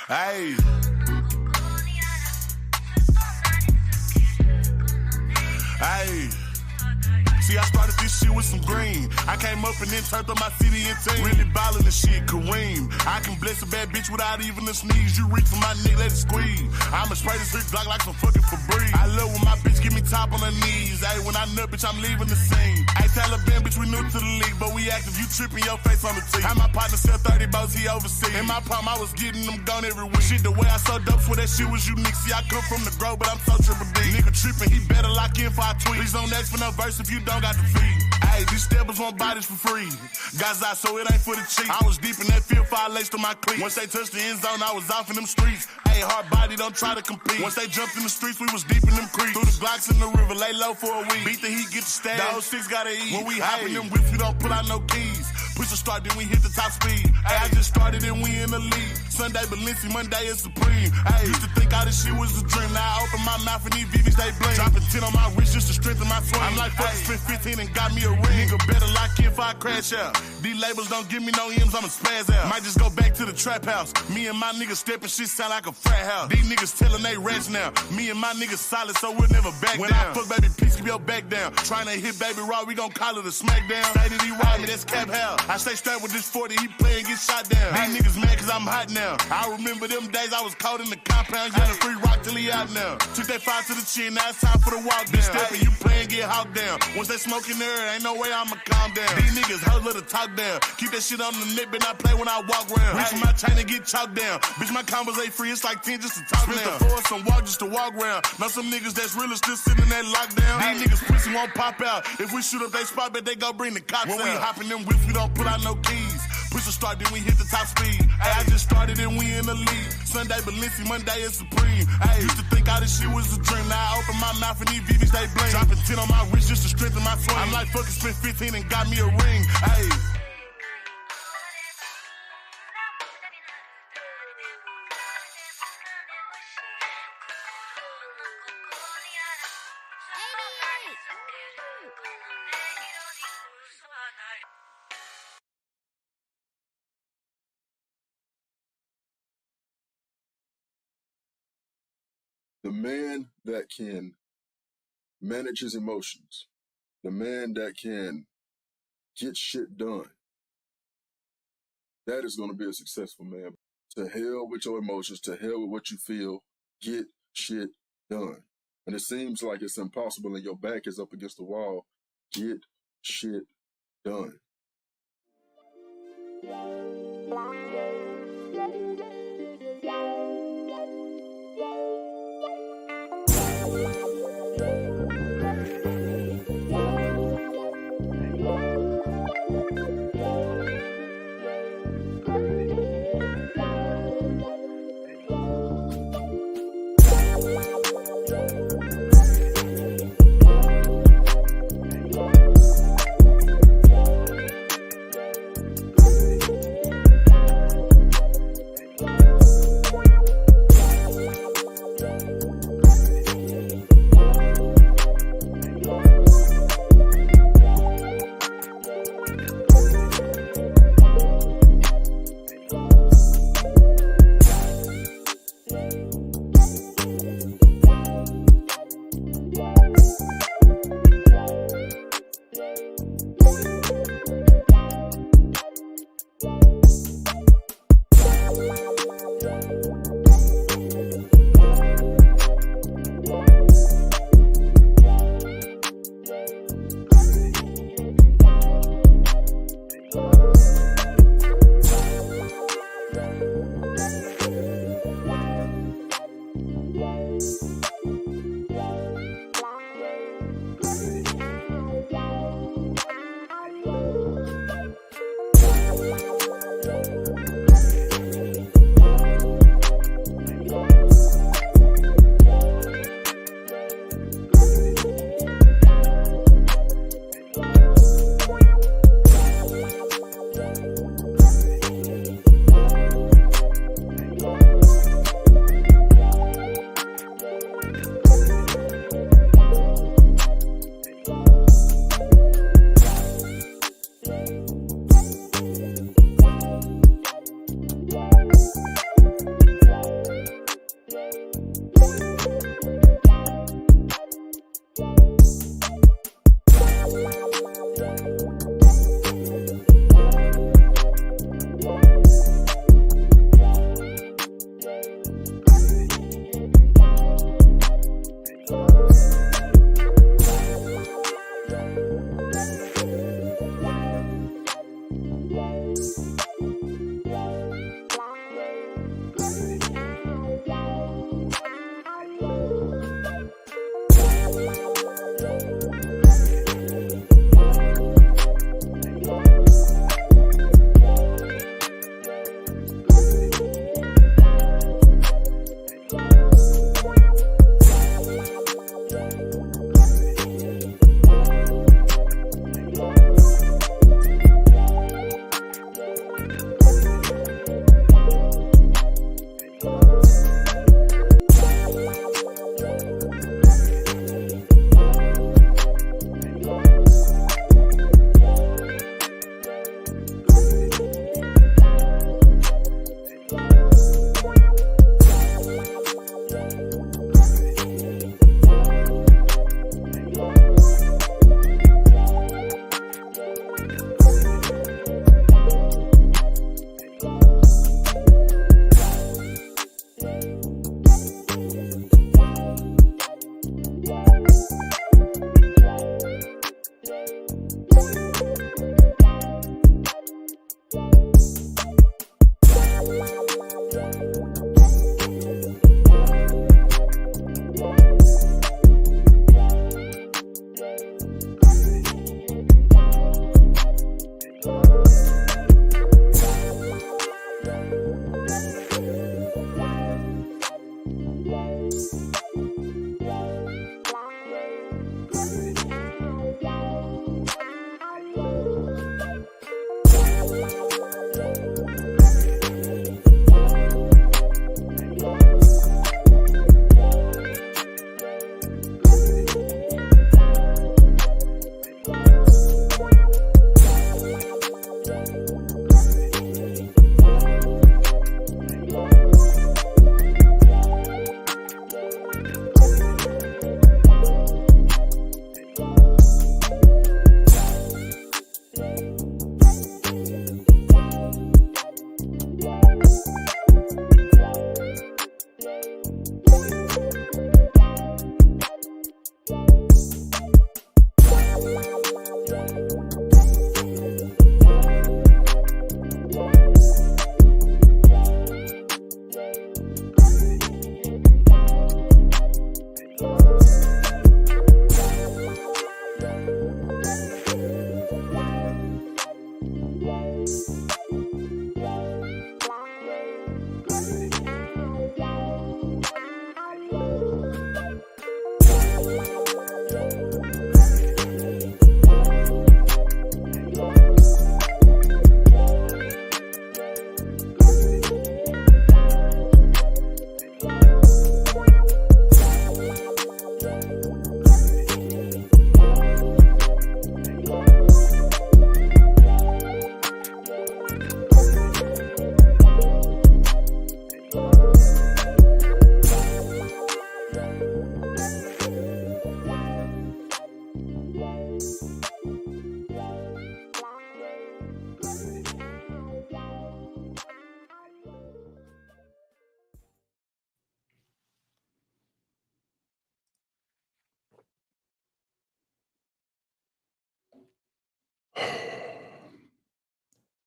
Hey. Hey. See, I started this shit with some green. I came up and then turned up my city and team. Really ballin' the shit, Kareem. I can bless a bad bitch without even a sneeze. You reach for my neck, let it squeeze. I'ma spray this big block like some fucking Febreze. I love when my bitch give me top on her knees. Ayy, when I nut, bitch, I'm leaving the scene. Ayy, Taliban, bitch, we new to the league, but we active. You trippin' your face on the tee. Had my partner sell 30 boats, he overseas. In my palm, I was getting them gone every week. Shit, the way I sold dope for that shit was unique. See, I come from the grove, but I'm so triple D. Nigga trippin', he better lock in for I tweet. Please don't ask for no verse if you don't got the feed. Ayy, these steppers want bodies for free. Gaza, so it ain't for the cheap. I was deep in that field, fire laced to my cleat. Once they touched the end zone, I was off in them streets. Ayy, hard body, don't try to compete. Once they jumped in the streets, we was deep in them creeks. Threw the Glocks in the river, lay low for a week. Beat the heat, get the stash. The 06 gotta eat. When we hop in them whips, we don't pull out no keys. Push the start, then we hit the top speed. Ayy, I just started and we in the lead. Sunday, Balenci, Monday is supreme. Ayy, used to think all this shit was a dream. Now I open my mouth and these VVs, they blame. Dropping 10 on my wrist just to strengthen my swing. I'm like, fuck, spent 15 and got me a ring. Nigga better lock in if I crash out. These labels don't give me no M's, I'ma spaz out. Might just go back to the trap house. Me and my niggas stepping, shit sound like a frat house. These niggas telling they rats now. Me and my niggas solid, so we'll never back down. When I fuck, baby, please keep your back down. Tryna hit baby raw, we gon' call it a smackdown. Say that he ride me, that's Cap Howe. I stay strapped with this 40, he play and get shot down. These niggas mad cause I'm hot now. I remember them days I was caught in the compound, yelling free rock till he out now. Took that 5 to the chin, now it's time for the walk down. Stepping, you play and get hawked down. Once they smoking there, ain't no way I'ma calm down. These niggas hoes let her talk down. Keep that shit on the neck, but not play when I walk around. Reach for my chain and get chalked down. Bitch, my combos ain't free, it's like 10 just to talk down. Spent the force and walk just to walk around. Know some niggas that's real still sitting in that lockdown. These niggas pussy won't pop out. If we shoot up they spot, bet they go bring the cops out. When we hop in them whips, we don't put out no keys. Push the start, then we hit the top speed. Ay, I just started and we in the lead. Sunday, Balenci, Monday is supreme. Ay, used to think all this shit was a dream. Now I open my mouth and these VVs, they blame. Dropping 10 on my wrist just to strengthen my swing. I'm like, fucking spent 15 and got me a ring. Ay. The man that can manage his emotions, the man that can get shit done, that is going to be a successful man. To hell with your emotions, to hell with what you feel, get shit done. And it seems like it's impossible and your back is up against the wall. Get shit done.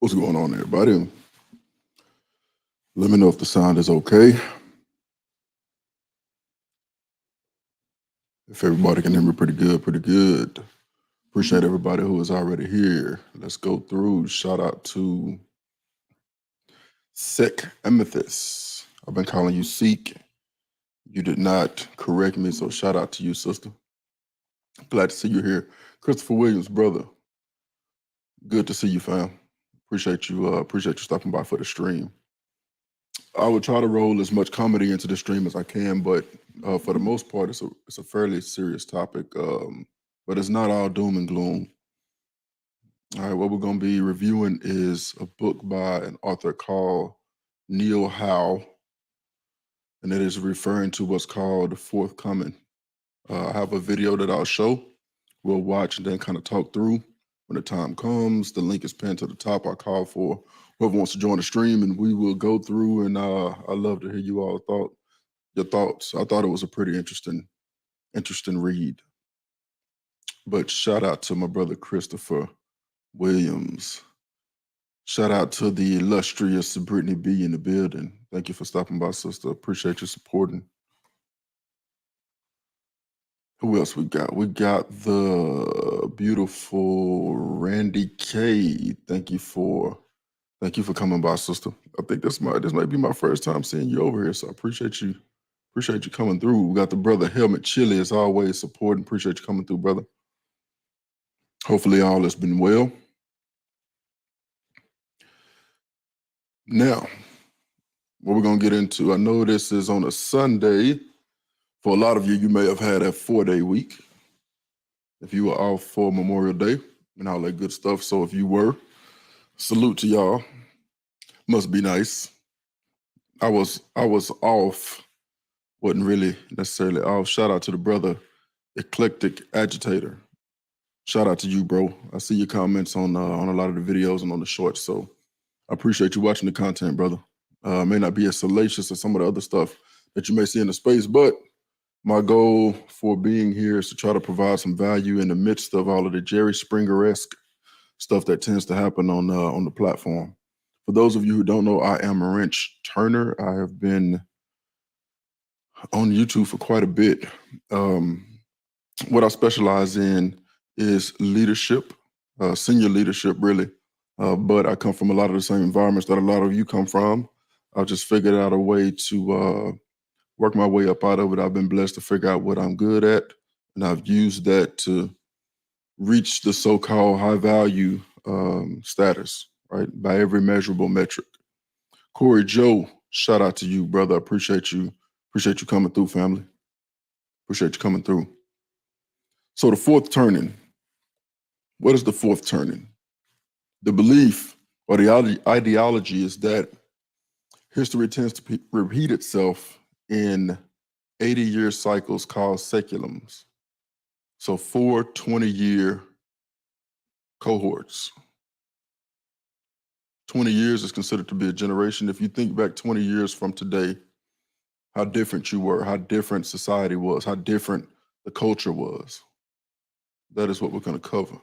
What's going on, everybody? Let me know if the sound is okay. If everybody can hear me pretty good. Appreciate everybody who is already here. Let's go through. Shout out to Sec Amethyst. I've been calling you Seek. You did not correct me, so shout out to you, sister. Glad to see you here. Christopher Williams, brother. Good to see you, fam. Appreciate you stopping by for the stream. I would try to roll as much comedy into the stream as I can, but for the most part, it's a fairly serious topic. But it's not all doom and gloom. All right, what we're going to be reviewing is a book by an author called Neil Howe, and it is referring to what's called the Fourth Coming. I have a video that I'll show. We'll watch and then kind of talk through when the time comes. The link is pinned to the top. I call for whoever wants to join the stream, and we will go through. And I'd love to hear you all your thoughts. I thought it was a pretty interesting read. But shout out to my brother Christopher Williams. Shout out to the illustrious Brittany B in the building. Thank you for stopping by, sister. Appreciate you supporting. Who else we got? We got the beautiful Randy K. Thank you for coming by, sister. I think this might be my first time seeing you over here, so I appreciate you coming through. We got the brother Helmet Chili as always supporting. Appreciate you coming through, brother. Hopefully all has been well. Now, what we're gonna get into, I know this is on a Sunday. For a lot of you, you may have had a 4-day week. If you were off for Memorial Day and all that good stuff. So if you were, salute to y'all. Must be nice. I was off. Wasn't really necessarily off. Shout out to the brother, Eclectic Agitator. Shout out to you, bro. I see your comments on a lot of the videos and on the shorts. So I appreciate you watching the content, brother. May not be as salacious as some of the other stuff that you may see in the space, but my goal for being here is to try to provide some value in the midst of all of the Jerry Springer-esque stuff that tends to happen on the platform. For those of you who don't know, I am Wrench Turner. I have been on YouTube for quite a bit. What I specialize in is leadership, senior leadership, really. But I come from a lot of the same environments that a lot of you come from. I've just figured out a way to work my way up out of it. I've been blessed to figure out what I'm good at, and I've used that to reach the so-called high value status, right? By every measurable metric. Corey Joe, shout out to you, brother. I appreciate you coming through, family. Appreciate you coming through. So the fourth turning. What is the fourth turning? The belief or the ideology is that history tends to repeat itself in 80-year cycles called saeculums. So 4 20-year cohorts. 20 years is considered to be a generation. If you think back 20 years from today, how different you were, how different society was, how different the culture was. That is what we're going to cover.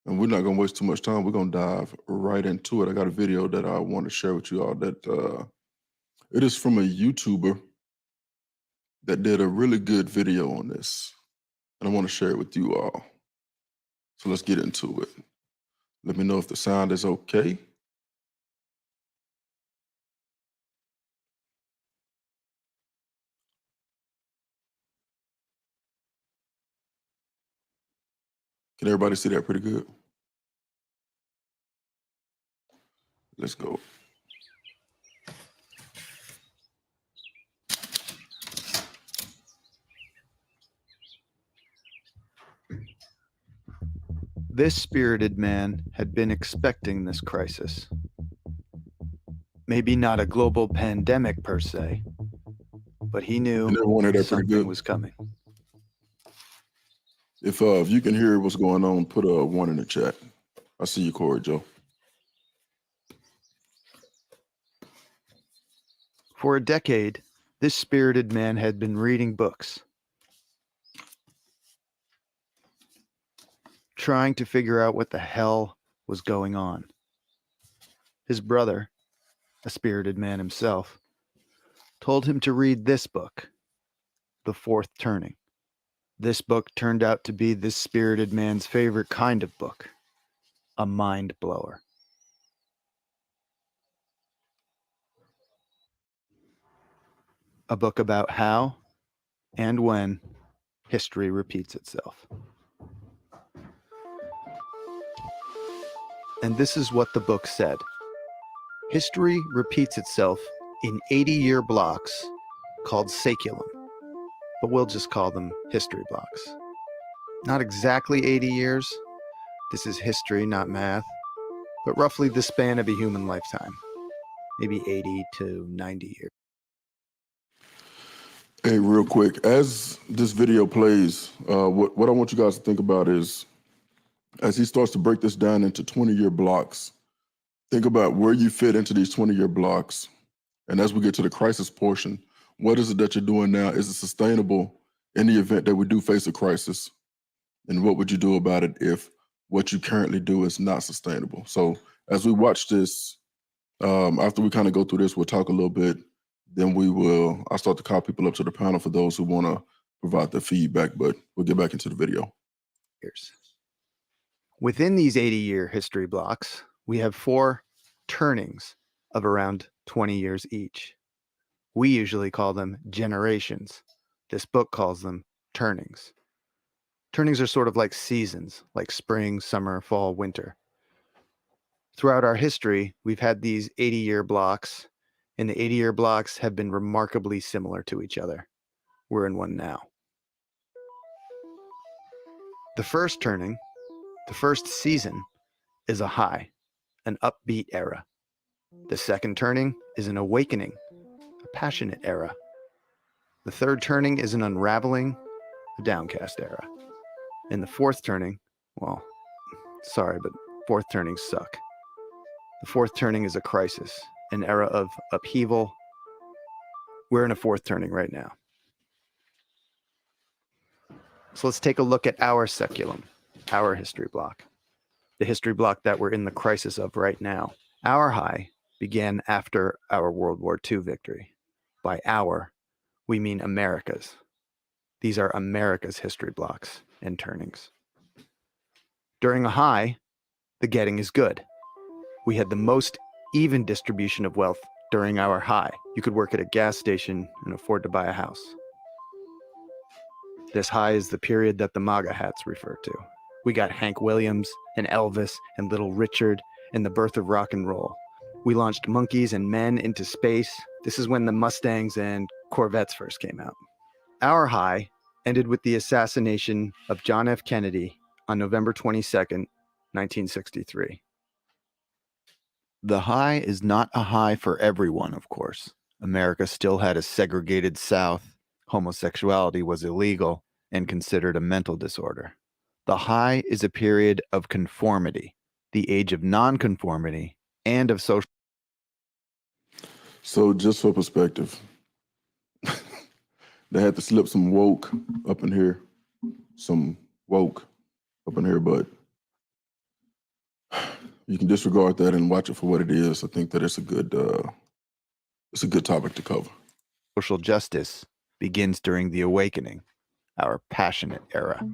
And we're not going to waste too much time. We're going to dive right into it. I got a video that I want to share with you all that it is from a YouTuber that did a really good video on this. And I want to share it with you all. So let's get into it. Let me know if the sound is okay. Can everybody see that pretty good? Let's go. This spirited man had been expecting this crisis. Maybe not a global pandemic per se, but he knew something was coming. If you can hear what's going on, put a 1 in the chat. I see you, Corey Joe. For a decade, this spirited man had been reading books, trying to figure out what the hell was going on. His brother, a spirited man himself, told him to read this book, The Fourth Turning. This book turned out to be this spirited man's favorite kind of book, a mind blower. A book about how and when history repeats itself. And this is what the book said. History repeats itself in 80-year blocks called saculum, but we'll just call them history blocks. Not exactly 80 years. This is history, not math, but roughly the span of a human lifetime, maybe 80 to 90 years. Hey, real quick, as this video plays, what I want you guys to think about is, as he starts to break this down into 20-year blocks, think about where you fit into these 20-year blocks. And as we get to the crisis portion, what is it that you're doing now? Is it sustainable in the event that we do face a crisis? And what would you do about it if what you currently do is not sustainable? So as we watch this, after we kind of go through this, we'll talk a little bit. Then I'll start to call people up to the panel for those who want to provide their feedback, but we'll get back into the video. Within these 80-year history blocks, we have 4 turnings of around 20 years each. We usually call them generations. This book calls them turnings. Turnings are sort of like seasons, like spring, summer, fall, winter. Throughout our history, we've had these 80-year blocks, and the 80-year blocks have been remarkably similar to each other. We're in one now. The first turning, the first season, is a high, an upbeat era. The second turning is an awakening, a passionate era. The third turning is an unraveling, a downcast era. And the fourth turning, well, sorry, but fourth turnings suck. The fourth turning is a crisis, an era of upheaval. We're in a fourth turning right now. So let's take a look at our saculum, our history block, the history block that we're in the crisis of right now. Our high began after our World War II victory. By our, we mean America's. These are America's history blocks and turnings. During a high, the getting is good. We had the most even distribution of wealth during our high. You could work at a gas station and afford to buy a house. This high is the period that the MAGA hats refer to. We got Hank Williams and Elvis and Little Richard and the birth of rock and roll. We launched monkeys and men into space. This is when the Mustangs and Corvettes first came out. Our high ended with the assassination of John F. Kennedy on November 22nd, 1963. The high is not a high for everyone, of course. America still had a segregated South. Homosexuality was illegal and considered a mental disorder. The high is a period of conformity, the age of nonconformity, and of social. So just for perspective, they had to slip some woke up in here, but you can disregard that and watch it for what it is. I think that it's a good topic to cover. Social justice begins during the awakening, our passionate era.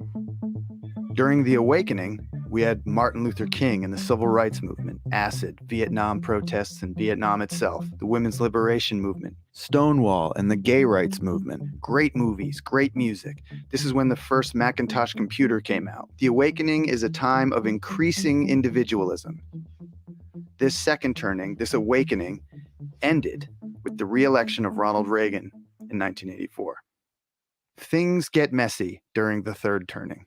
During the awakening, we had Martin Luther King and the Civil Rights Movement, acid, Vietnam protests and Vietnam itself, the women's liberation movement, Stonewall and the gay rights movement, great movies, great music. This is when the first Macintosh computer came out. The awakening is a time of increasing individualism. This second turning, this awakening, ended with the re-election of Ronald Reagan in 1984. Things get messy during the third turning,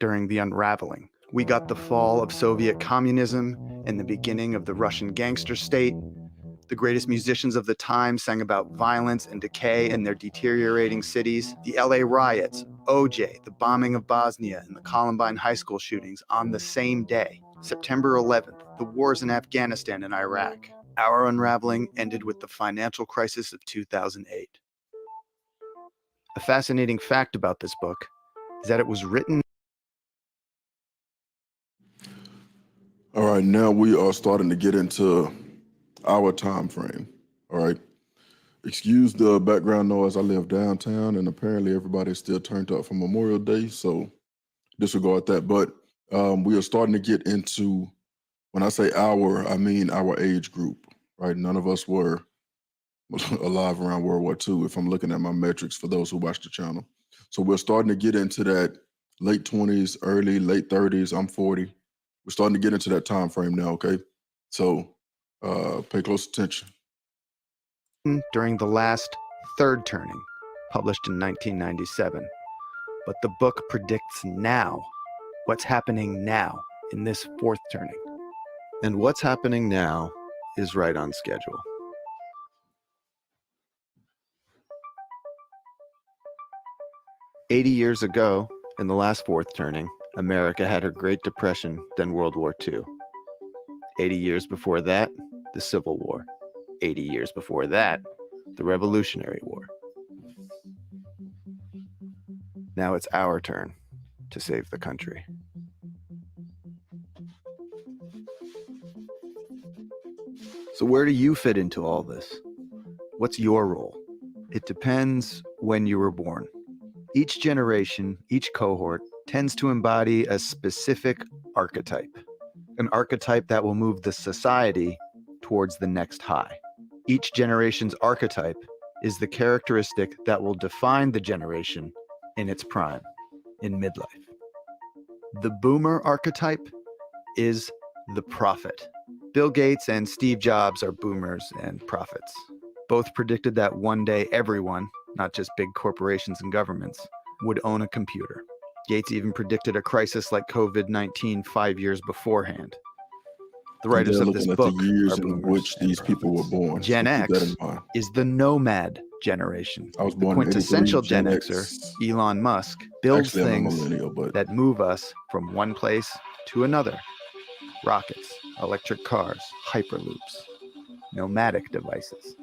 during the unraveling. We got the fall of Soviet communism and the beginning of the Russian gangster state. The greatest musicians of the time sang about violence and decay in their deteriorating cities. The LA riots, OJ, the bombing of Bosnia, and the Columbine high school shootings on the same day. September 11th, the wars in Afghanistan and Iraq. Our unraveling ended with the financial crisis of 2008. A fascinating fact about this book is that it was written. All right, now we are starting to get into our time frame. All right. Excuse the background noise. I live downtown, and apparently everybody's still turned up for Memorial Day, so disregard that. But we are starting to get into, when I say our, I mean our age group, right? None of us were alive around World War II, if I'm looking at my metrics for those who watch the channel. So we're starting to get into that late 20s, late 30s. I'm 40. We're starting to get into that time frame now, okay? So pay close attention. During the last third turning, published in 1997. But the book predicts now, what's happening now in this fourth turning. And what's happening now is right on schedule. "80 years ago, in the last fourth turning, America had her Great Depression, then World War II. 80 years before that, the Civil War. 80 years before that, the Revolutionary War. Now it's our turn to save the country." So where do you fit into all this? What's your role? It depends when you were born. Each generation, each cohort, tends to embody a specific archetype. An archetype that will move the society towards the next high. Each generation's archetype is the characteristic that will define the generation in its prime, in midlife. The boomer archetype is the prophet. Bill Gates and Steve Jobs are boomers and prophets. Both predicted that one day everyone, not just big corporations and governments, would own a computer. Gates even predicted a crisis like COVID-19 5 years beforehand. The writers of this book the years are in boomers which these people were born. Gen So keep that X in mind. is the nomad generation. I was The born in 83, quintessential Gen Gen Xer, X. Elon Musk, builds Actually, I'm a things millennial, but that move us from one place to another. Rockets, electric cars, hyperloops, nomadic devices.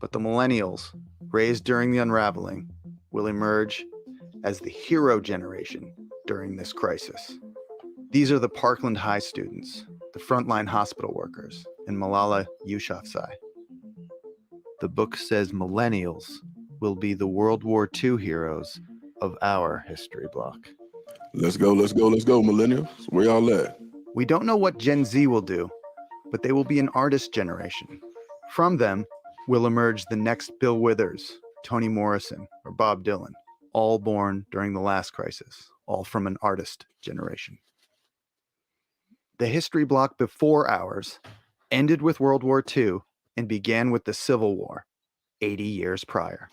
But the millennials, raised during the unraveling, will emerge as the hero generation during this crisis. These are the Parkland High students, the frontline hospital workers, and Malala Yousafzai. The book says millennials will be the World War II heroes of our history block. let's go, millennials. Where y'all at? We don't know what Gen Z will do, but they will be an artist generation. From them will emerge the next Bill Withers, Toni Morrison, or Bob Dylan, all born during the last crisis, all from an artist generation. The history block before ours ended with World War II and began with the Civil War, 80 years prior.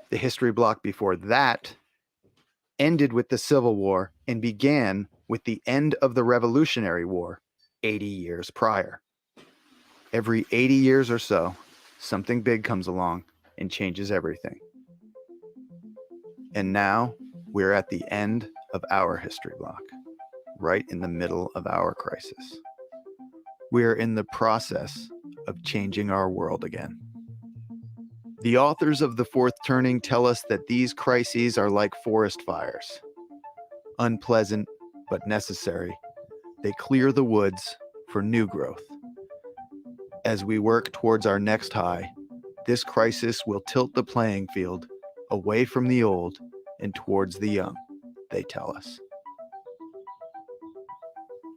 The history block before that ended with the Civil War and began with the end of the Revolutionary War, 80 years prior. Every 80 years or so, something big comes along and changes everything. And now we're at the end of our history block, right in the middle of our crisis. We're in the process of changing our world again. The authors of The Fourth Turning tell us that these crises are like forest fires. Unpleasant, but necessary. They clear the woods for new growth. As we work towards our next high, this crisis will tilt the playing field away from the old and towards the young, they tell us.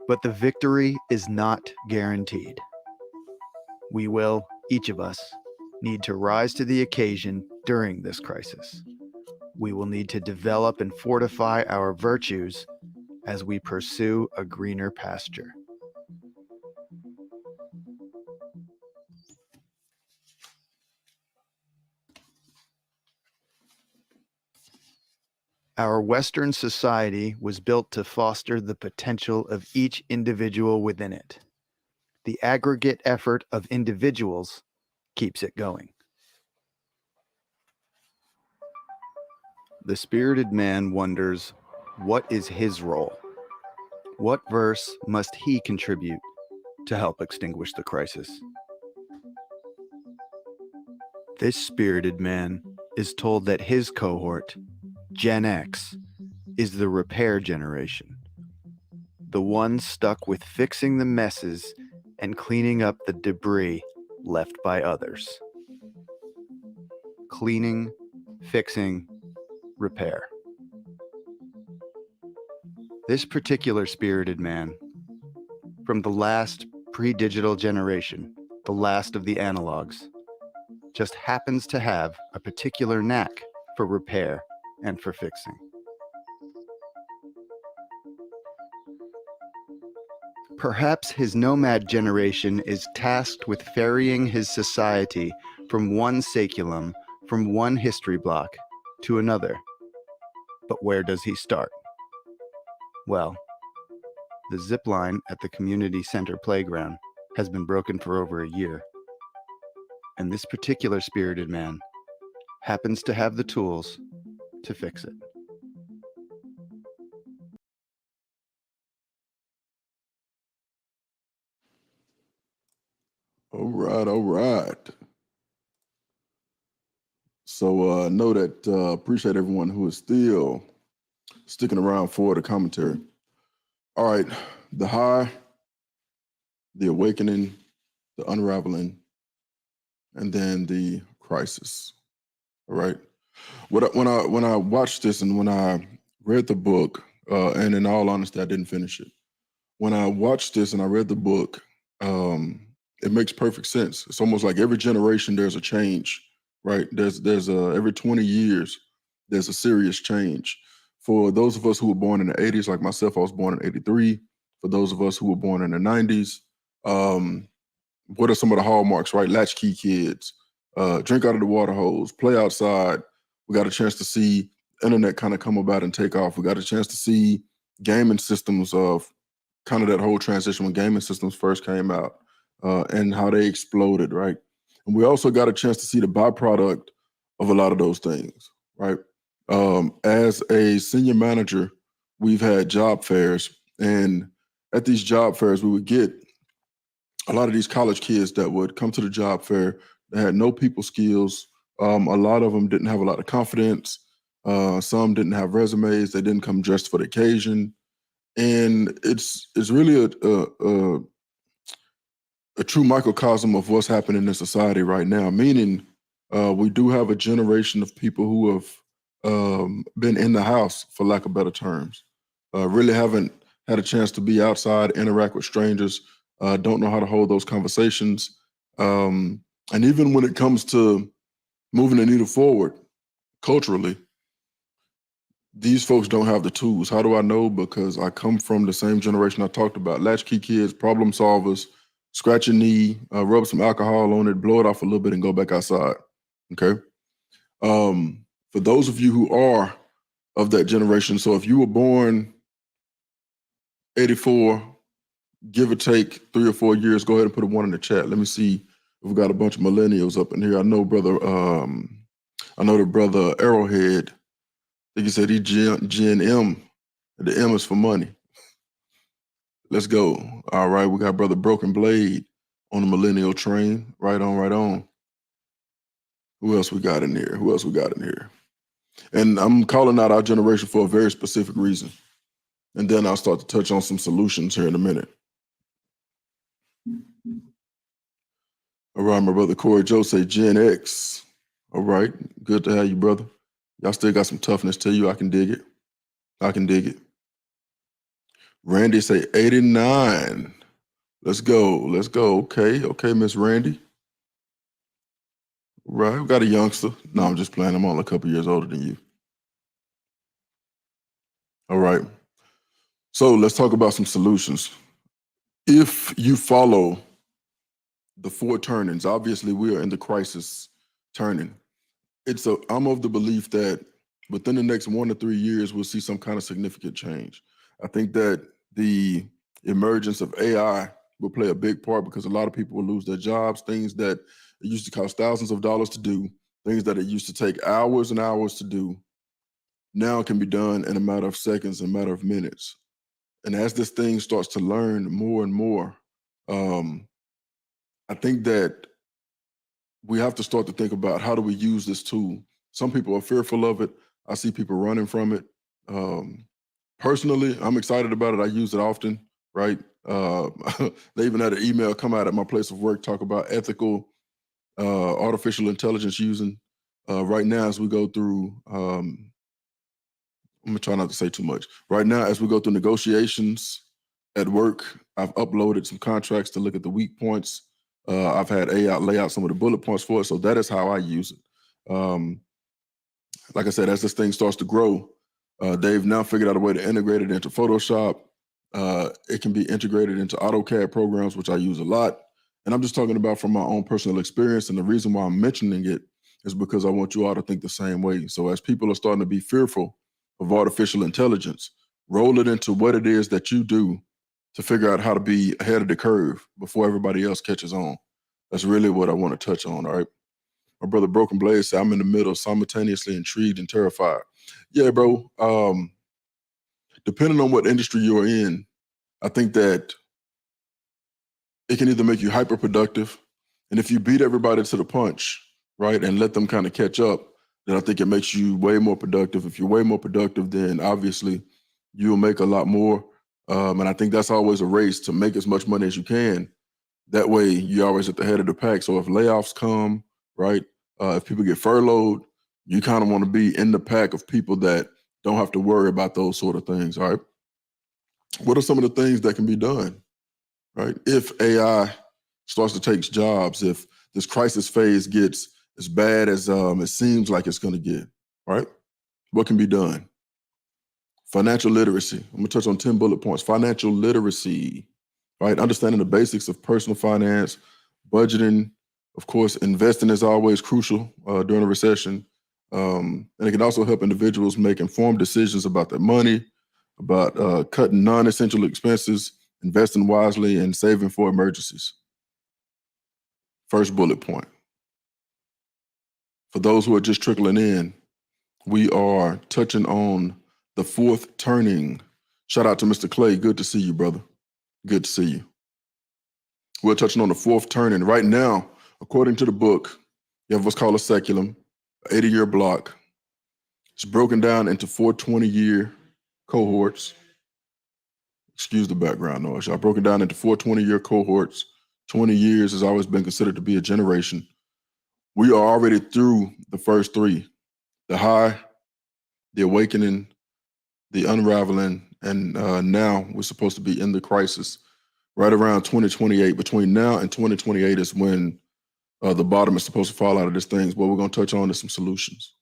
But the victory is not guaranteed. We will, each of us, need to rise to the occasion during this crisis. We will need to develop and fortify our virtues as we pursue a greener pasture. Our Western society was built to foster the potential of each individual within it. The aggregate effort of individuals keeps it going. The spirited man wonders, what is his role? What verse must he contribute to help extinguish the crisis? This spirited man is told that his cohort, Gen X, is the repair generation, the one stuck with fixing the messes and cleaning up the debris left by others. Cleaning, fixing, repair. This particular spirited man, from the last pre-digital generation, the last of the analogs, just happens to have a particular knack for repair and for fixing. Perhaps his nomad generation is tasked with ferrying his society from one saculum, from one history block, to another. But where does he start? Well, the zip line at the community center playground has been broken for over a year. And this particular spirited man happens to have the tools to fix it. All right. So know that appreciate everyone who is still sticking around for the commentary. All right, the high, the awakening, the unraveling, and then the crisis. All right. When I watched this and when I read the book, and in all honesty, I didn't finish it. When I watched this and I read the book, it makes perfect sense. It's almost like every generation there's a change, right? There's every 20 years there's a serious change. For those of us who were born in the 80s, like myself, I was born in 83. For those of us who were born in the 90s, what are some of the hallmarks, right? Latchkey kids, drink out of the water hose, play outside. We got a chance to see internet kind of come about and take off. We got a chance to see gaming systems of kind of that whole transition when gaming systems first came out and how they exploded, right? And we also got a chance to see the byproduct of a lot of those things, right? As a senior manager, we've had job fairs, and at these job fairs, we would get a lot of these college kids that would come to the job fair that had no people skills. A lot of them didn't have a lot of confidence. Some didn't have resumes. They didn't come dressed for the occasion. And it's really a true microcosm of what's happening in society right now, meaning we do have a generation of people who have been in the house, for lack of better terms, really haven't had a chance to be outside, interact with strangers, don't know how to hold those conversations. And even when it comes to moving the needle forward culturally, these folks don't have the tools. How do I know? Because I come from the same generation I talked about. Latchkey kids, problem solvers, scratch your knee, rub some alcohol on it, blow it off a little bit and go back outside, okay? For those of you who are of that generation, so if you were born 84, give or take 3 or 4 years, go ahead and put a 1 in the chat. Let me see if we got a bunch of millennials up in here. I know the brother Arrowhead, I think he said he Gen M. The M is for money. Let's go. All right, we got brother Broken Blade on the millennial train. Right on. Who else we got in here? And I'm calling out our generation for a very specific reason. And then I'll start to touch on some solutions here in a minute. All right, my brother Corey Joe say Gen X. All right, good to have you, brother. Y'all still got some toughness to you. I can dig it. Randy say 89. Let's go. Okay, Miss Randy. Right, we got a youngster. No, I'm just playing. I'm only a couple years older than you. All right. So let's talk about some solutions. If you follow the 4 turnings, obviously we are in the crisis turning. I'm of the belief that within the next 1 to 3 years, we'll see some kind of significant change. I think that the emergence of AI will play a big part because a lot of people will lose their jobs, things that it used to cost thousands of dollars to do, things that it used to take hours and hours to do, now can be done in a matter of seconds, a matter of minutes. And as this thing starts to learn more and more, I think that we have to start to think about how do we use this tool. Some people are fearful of it. I see people running from it. Personally, I'm excited about it. I use it often, right? They even had an email come out at my place of work talk about ethical artificial intelligence using right now as we go through. I'm gonna try not to say too much. Right now, as we go through negotiations at work, I've uploaded some contracts to look at the weak points. I've had AI lay out some of the bullet points for it, so that is how I use it. Like I said, as this thing starts to grow, they've now figured out a way to integrate it into Photoshop. It can be integrated into AutoCAD programs, which I use a lot. And I'm just talking about from my own personal experience. And the reason why I'm mentioning it is because I want you all to think the same way. So as people are starting to be fearful of artificial intelligence, roll it into what it is that you do to figure out how to be ahead of the curve before everybody else catches on. That's really what I want to touch on, all right? My brother Broken Blade said, I'm in the middle, simultaneously intrigued and terrified. Yeah, bro. Depending on what industry you're in, I think that it can either make you hyper productive, and if you beat everybody to the punch, right, and let them kind of catch up, then I think it makes you way more productive. If you're way more productive, then obviously you'll make a lot more. And I think that's always a race to make as much money as you can. That way, you're always at the head of the pack. So if layoffs come, right, if people get furloughed, you kind of want to be in the pack of people that don't have to worry about those sort of things, all right? What are some of the things that can be done, right? If AI starts to take jobs, if this crisis phase gets as bad as it seems like it's going to get, right? What can be done? Financial literacy. I'm going to touch on 10 bullet points. Financial literacy, right? Understanding the basics of personal finance, budgeting. Of course, investing is always crucial during a recession. And it can also help individuals make informed decisions about their money, about cutting non-essential expenses, investing wisely, and saving for emergencies. First bullet point. For those who are just trickling in, we are touching on the fourth turning. Shout out to Mr. Clay. Good to see you, brother. Good to see you. We're touching on the fourth turning. Right now, according to the book, you have what's called a seculum, 80-year block. It's broken down into 4 20-year cohorts. Excuse the background noise. Y'all broken down into 4 20-year cohorts. 20 years has always been considered to be a generation. We are already through the first 3, the high, the awakening, the unraveling, and now we're supposed to be in the crisis. Right around 2028, between now and 2028 is when the bottom is supposed to fall out of this thing. What we're going to touch on is some solutions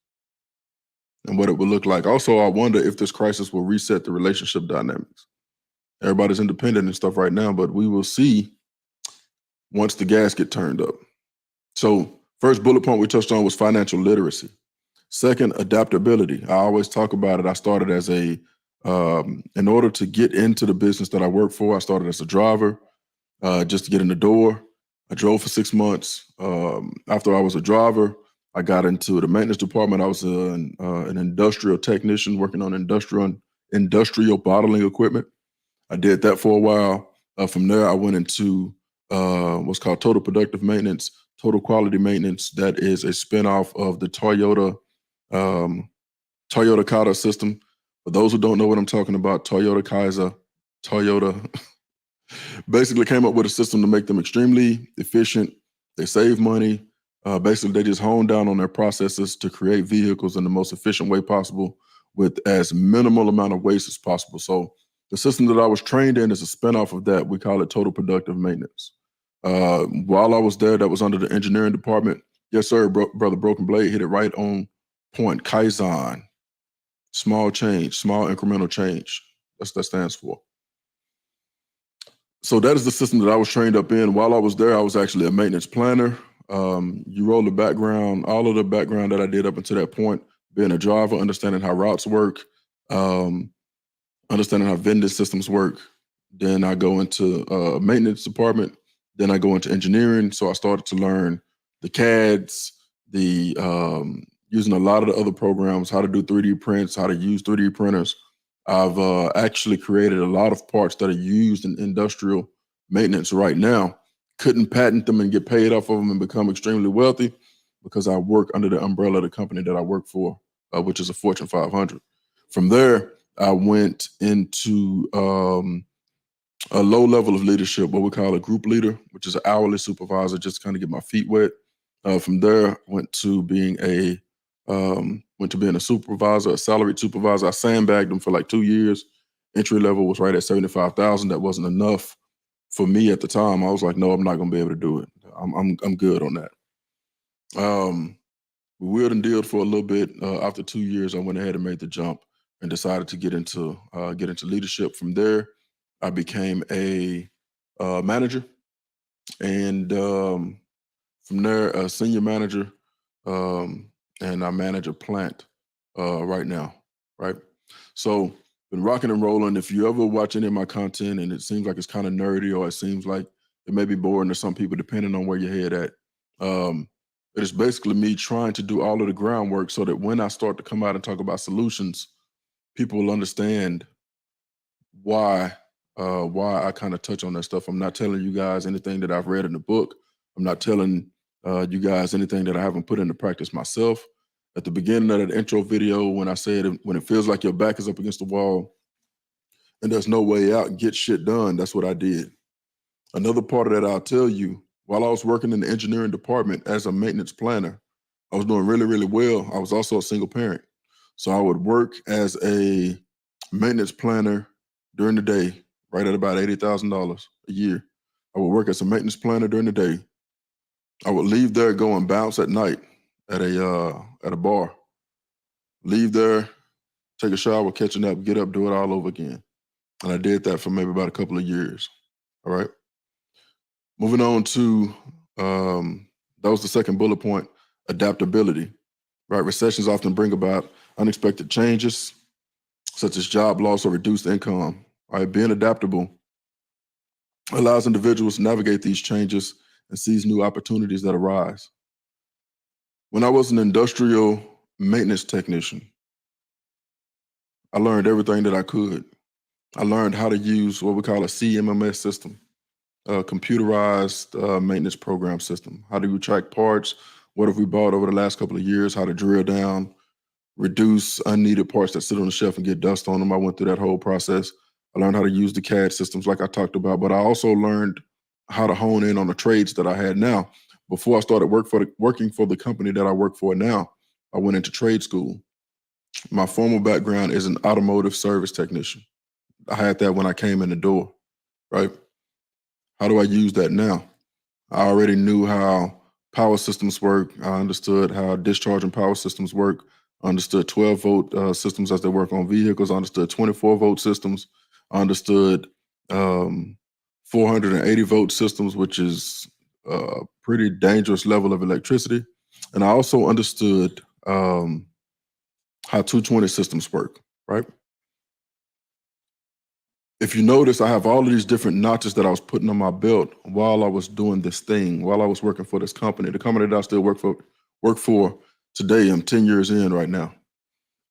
and what it will look like. Also, I wonder if this crisis will reset the relationship dynamics. Everybody's independent and stuff right now, but we will see once the gas get turned up. So first bullet point we touched on was financial literacy. Second, adaptability. I always talk about it. I started as in order to get into the business that I work for, I started as a driver just to get in the door. I drove for 6 months. After I was a driver, I got into the maintenance department. I was an industrial technician working on industrial bottling equipment. I did that for a while. From there, I went into what's called total productive maintenance, total quality maintenance. That is a spinoff of the Toyota Kaiser system. For those who don't know what I'm talking about, Toyota basically came up with a system to make them extremely efficient. They save money. Basically, they just hone down on their processes to create vehicles in the most efficient way possible with as minimal amount of waste as possible. So the system that I was trained in is a spinoff of that. We call it total productive maintenance. While I was there, that was under the engineering department. Yes, sir, brother Broken Blade hit it right on point. Kaizen, small change, small incremental change. That's what that stands for. So that is the system that I was trained up in. While I was there, I was actually a maintenance planner. You roll the background, all of the background that I did up until that point, being a driver, understanding how routes work, understanding how vending systems work. Then I go into maintenance department. Then I go into engineering. So I started to learn the CADs, using a lot of the other programs, how to do 3D prints, how to use 3D printers. I've actually created a lot of parts that are used in industrial maintenance right now. Couldn't patent them and get paid off of them and become extremely wealthy because I work under the umbrella of the company that I work for, which is a Fortune 500. From there, I went into a low level of leadership, what we call a group leader, which is an hourly supervisor, just kind of get my feet wet. From there, went to being a supervisor, a salaried supervisor. I sandbagged them for like 2 years. Entry level was right at 75,000. That wasn't enough for me at the time. I was like, no, I'm not going to be able to do it. I'm good on that. We wheeled and dealed for a little bit. After 2 years, I went ahead and made the jump and decided to get into leadership. From there, I became a manager, and from there, a senior manager, and I manage a plant right now. Right, so been rocking and rolling. If you ever watch any of my content and it seems like it's kind of nerdy or it seems like it may be boring to some people, depending on where your head at. It is basically me trying to do all of the groundwork so that when I start to come out and talk about solutions, people will understand why I kind of touch on that stuff. I'm not telling you guys anything that I've read in the book. I'm not telling you guys anything that I haven't put into practice myself. At the beginning of that intro video, when I said when it feels like your back is up against the wall and there's no way out, get shit done, that's what I did. Another part of that I'll tell you, while I was working in the engineering department as a maintenance planner, I was doing really, really well. I was also a single parent. So I would work as a maintenance planner during the day, right at about $80,000 a year. I would work as a maintenance planner during the day. I would leave there, go and bounce at night at a bar. Leave there, take a shower, catch a nap, get up, do it all over again. And I did that for maybe about a couple of years. All right. Moving on to that was the second bullet point, adaptability. Right, recessions often bring about unexpected changes, such as job loss or reduced income. Right, being adaptable allows individuals to navigate these changes and seize new opportunities that arise. When I was an industrial maintenance technician, I learned everything that I could. I learned how to use what we call a CMMS system, a computerized maintenance program system. How do you track parts? What have we bought over the last couple of years? How to drill down, reduce unneeded parts that sit on the shelf and get dust on them. I went through that whole process. I learned how to use the CAD systems like I talked about, but I also learned how to hone in on the trades that I had now. Before I started working for the company that I work for now, I went into trade school. My formal background is an automotive service technician. I had that when I came in the door, right? How do I use that now? I already knew how power systems work. I understood how discharging power systems work. I understood 12-volt systems as they work on vehicles. I understood 24-volt systems. I understood 480-volt systems, which is a pretty dangerous level of electricity. And I also understood how 220 systems work, right? If you notice, I have all of these different notches that I was putting on my belt while I was doing this thing, while I was working for this company, the company that I still work for today. I'm 10 years in right now.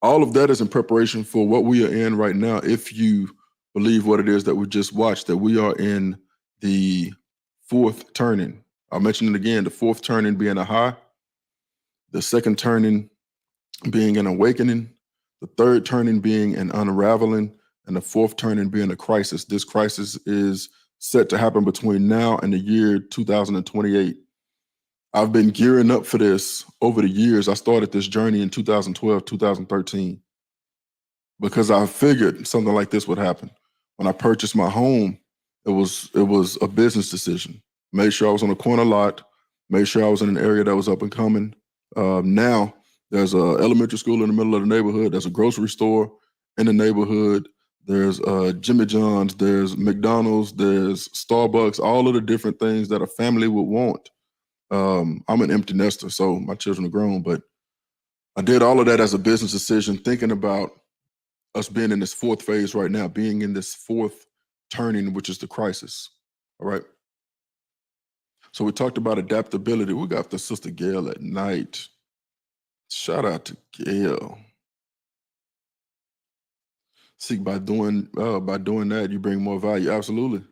All of that is in preparation for what we are in right now. If you believe what it is that we just watched, that we are in the fourth turning. I'll mention it again, the fourth turning being a high, the second turning being an awakening, the third turning being an unraveling, and the fourth turning being a crisis. This crisis is set to happen between now and the year 2028. I've been gearing up for this over the years. I started this journey in 2012, 2013, because I figured something like this would happen. When I purchased my home, it was a business decision. Made sure I was on a corner lot, made sure I was in an area that was up and coming. Now there's an elementary school in the middle of the neighborhood. There's a grocery store in the neighborhood. There's Jimmy John's, there's McDonald's, there's Starbucks, all of the different things that a family would want. I'm an empty nester, so my children are grown, but I did all of that as a business decision, thinking about us being in this fourth phase right now, being in this fourth turning, which is the crisis. All right. So we talked about adaptability. We got the sister Gail at night. Shout out to Gail. See, by doing that, you bring more value. Absolutely.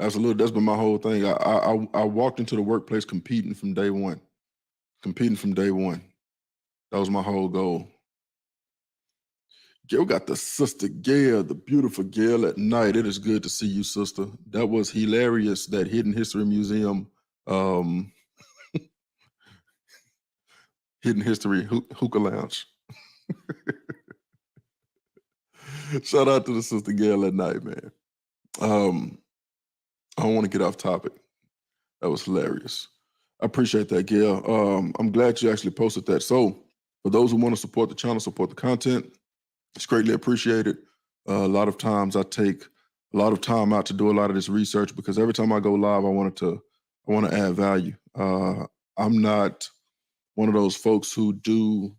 Absolutely. That's been my whole thing. I walked into the workplace competing from day one. That was my whole goal. Gail got the sister Gail, the beautiful Gail at night. It is good to see you, sister. That was hilarious, that Hidden History Museum, Hidden History Hookah Lounge. Shout out to the sister Gail at night, man. I don't want to get off topic. That was hilarious. I appreciate that, Gail. I'm glad you actually posted that. So for those who want to support the channel, support the content, it's greatly appreciated. A lot of times I take a lot of time out to do a lot of this research because every time I go live, I want to add value. I'm not one of those folks who do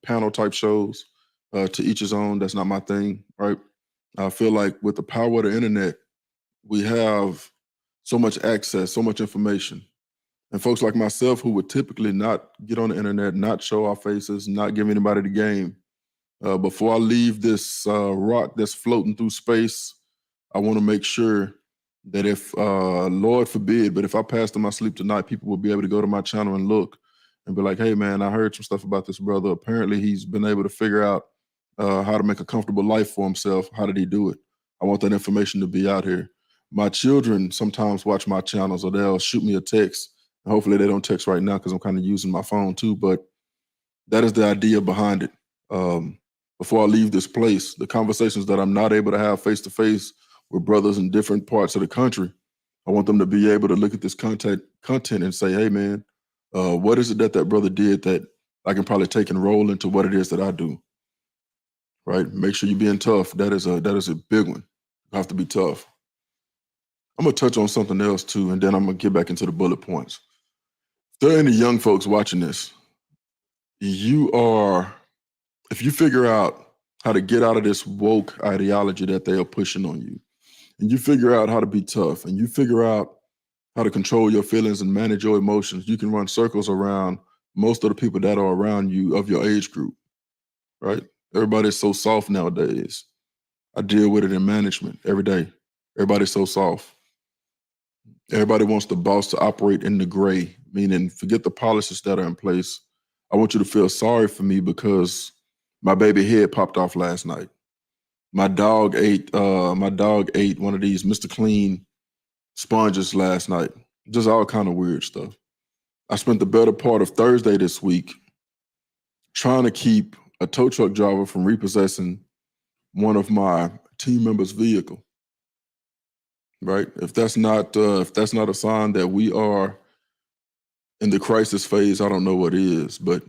panel type shows. To each his own. That's not my thing, right? I feel like with the power of the internet, we have so much access, so much information. And folks like myself who would typically not get on the internet, not show our faces, not give anybody the game, before I leave this rock that's floating through space, I want to make sure that if, Lord forbid, but if I pass in my sleep tonight, people will be able to go to my channel and look and be like, hey, man, I heard some stuff about this brother. Apparently, he's been able to figure out how to make a comfortable life for himself. How did he do it? I want that information to be out here. My children sometimes watch my channels or they'll shoot me a text. And hopefully they don't text right now because I'm kind of using my phone too, but that is the idea behind it. Before I leave this place, the conversations that I'm not able to have face-to-face with brothers in different parts of the country, I want them to be able to look at this content and say, hey, man, what is it that brother did that I can probably take and roll into what it is that I do, right? Make sure you're being tough. That is a big one. You have to be tough. I'm going to touch on something else, too, and then I'm going to get back into the bullet points. If there are any young folks watching this, if you figure out how to get out of this woke ideology that they are pushing on you, and you figure out how to be tough, and you figure out how to control your feelings and manage your emotions, you can run circles around most of the people that are around you of your age group, right? Everybody's so soft nowadays. I deal with it in management every day. Everybody's so soft. Everybody wants the boss to operate in the gray, meaning forget the policies that are in place. I want you to feel sorry for me because my baby head popped off last night. My dog ate one of these Mr. Clean sponges last night. Just all kind of weird stuff. I spent the better part of Thursday this week trying to keep a tow truck driver from repossessing one of my team members' vehicle. Right? If that's not a sign that we are in the crisis phase, I don't know what is. But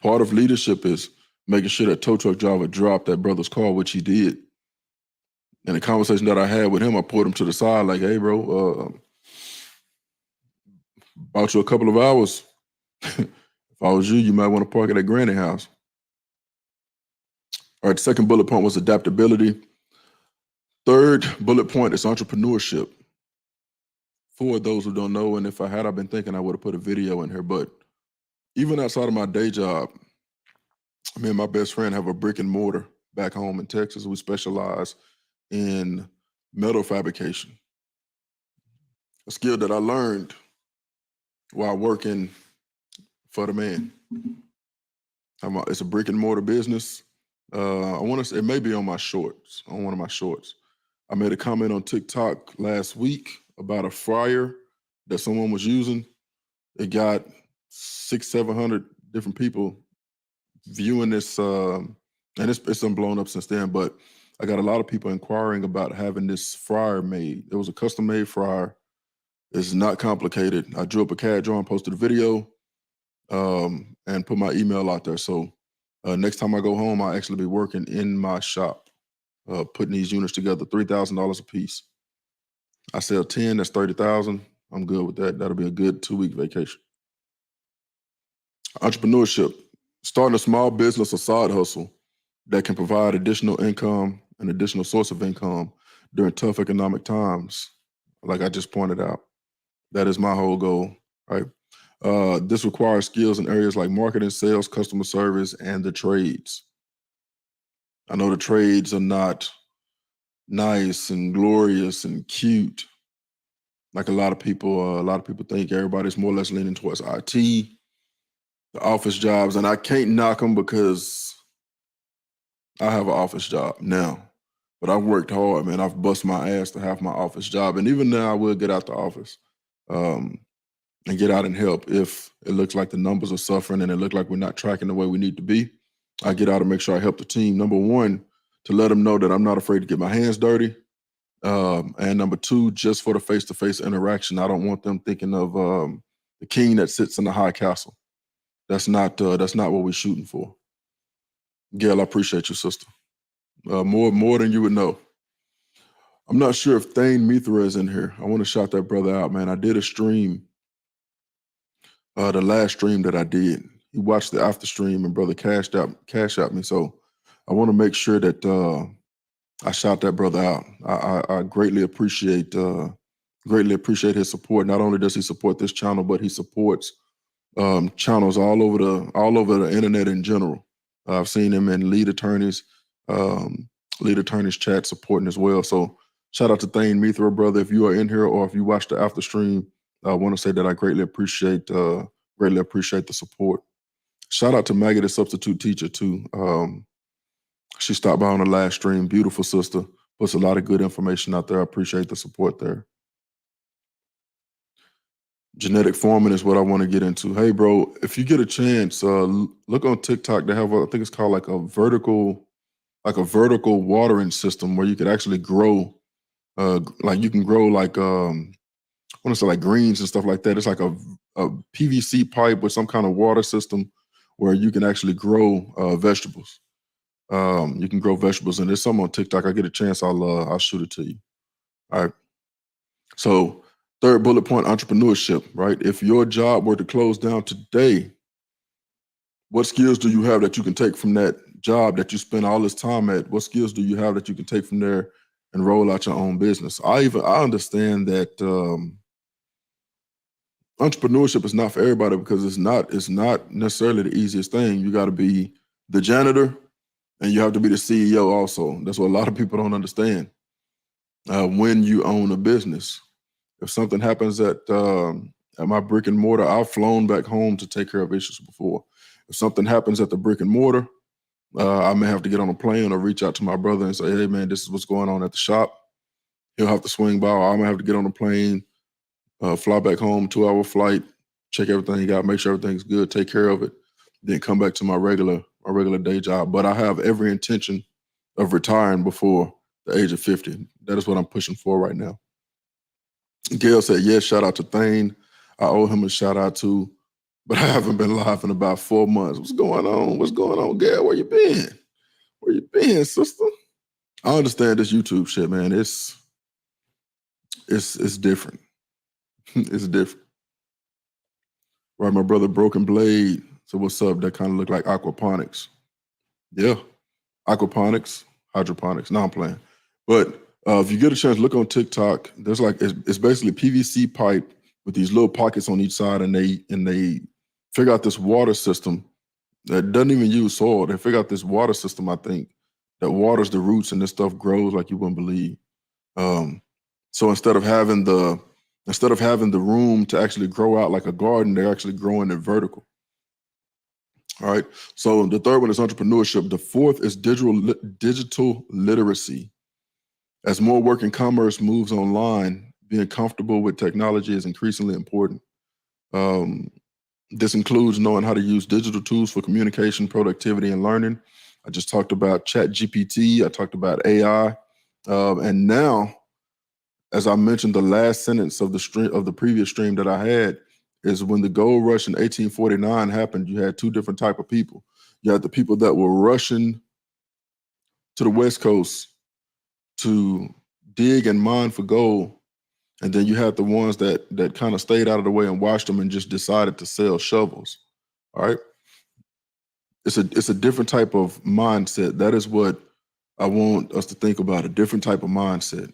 part of leadership is making sure that tow truck driver dropped that brother's car, which he did. And the conversation that I had with him, I pulled him to the side like, hey, bro, about you a couple of hours. If I was you might want to park at that granny house. All right, the second bullet point was adaptability. Third bullet point is entrepreneurship. For those who don't know, and if I had, I've been thinking I would have put a video in here, but even outside of my day job, me and my best friend have a brick and mortar back home in Texas. We specialize in metal fabrication, a skill that I learned while working for the man. It's a brick and mortar business. It may be on my shorts, on one of my shorts. I made a comment on TikTok last week about a fryer that someone was using. It got 600-700 different people viewing this, and it's been blown up since then, but I got a lot of people inquiring about having this fryer made. It was a custom-made fryer. It's not complicated. I drew up a CAD drawing, posted a video, and put my email out there. So next time I go home, I'll actually be working in my shop, putting these units together, $3,000 a piece. I sell 10, that's 30,000. I'm good with that. That'll be a good 2-week vacation. Entrepreneurship, starting a small business or side hustle that can provide additional income, an additional source of income during tough economic times, like I just pointed out. That is my whole goal, right? This requires skills in areas like marketing, sales, customer service, and the trades. I know the trades are not nice and glorious and cute, like a lot of people think. Everybody's more or less leaning towards IT, the office jobs, and I can't knock them because I have an office job now, but I've worked hard, man. I've bust my ass to have my office job. And even now I will get out the office and get out and help if it looks like the numbers are suffering and it looks like we're not tracking the way we need to be. I get out and make sure I help the team. Number one, to let them know that I'm not afraid to get my hands dirty. And number two, just for the face-to-face interaction, I don't want them thinking of the king that sits in the high castle. That's not what we're shooting for. Gail, I appreciate you, sister. More than you would know. I'm not sure if Thane Mithra is in here. I want to shout that brother out, man. I did a stream, the last stream that I did. He watched the after stream and brother cashed out me. So I want to make sure that I shout that brother out. I greatly appreciate his support. Not only does he support this channel, but he supports channels all over the internet in general. I've seen him in lead attorneys chat supporting as well. So shout out to Thane Mithra, brother. If you are in here or if you watch the after stream, I want to say that I greatly appreciate the support. Shout out to Maggie, the substitute teacher too. She stopped by on the last stream. Beautiful sister. Puts a lot of good information out there. I appreciate the support there. Genetic farming is what I want to get into. Hey, bro, if you get a chance, look on TikTok. They have I think it's called like a vertical watering system where you could actually grow, like you can grow like I want to say like greens and stuff like that. It's like a PVC pipe with some kind of water system where you can actually grow vegetables. You can grow vegetables, and there's some on TikTok. I get a chance, I'll shoot it to you. All right. So third bullet point, entrepreneurship, right? If your job were to close down today, what skills do you have that you can take from that job that you spend all this time at? What skills do you have that you can take from there and roll out your own business? I understand that entrepreneurship is not for everybody because it's not necessarily the easiest thing. You got to be the janitor and you have to be the CEO also. That's what a lot of people don't understand. When you own a business, if something happens at my brick and mortar, I've flown back home to take care of issues before. If something happens at the brick and mortar, I may have to get on a plane or reach out to my brother and say, hey, man, this is what's going on at the shop. He'll have to swing by, or I may have to get on a plane, fly back home, 2-hour flight, check everything you got, make sure everything's good, take care of it, then come back to my regular day job. But I have every intention of retiring before the age of 50. That is what I'm pushing for right now. Gail said, yes, shout out to Thane. I owe him a shout out too, but I haven't been live in about 4 months. What's going on? What's going on, Gail? Where you been? Where you been, sister? I understand this YouTube shit, man. It's different. It's different. Right, my brother Broken Blade. So what's up? That kind of look like aquaponics. Yeah, aquaponics, hydroponics. No, I'm playing. But if you get a chance, look on TikTok. There's like it's basically PVC pipe with these little pockets on each side, and they figure out this water system that doesn't even use soil. They figure out this water system, I think, that waters the roots, and this stuff grows like you wouldn't believe. So instead of having the room to actually grow out like a garden, they're actually growing it vertical. All right. So the third one is entrepreneurship. The fourth is digital literacy. As more work in commerce moves online, being comfortable with technology is increasingly important. This includes knowing how to use digital tools for communication, productivity, and learning. I just talked about ChatGPT. I talked about AI. And now, as I mentioned, the last sentence of the previous stream that I had is when the gold rush in 1849 happened, you had two different type of people. You had the people that were rushing to the West Coast to dig and mine for gold. And then you had the ones that kind of stayed out of the way and watched them and just decided to sell shovels. All right. It's a different type of mindset. That is what I want us to think about, a different type of mindset.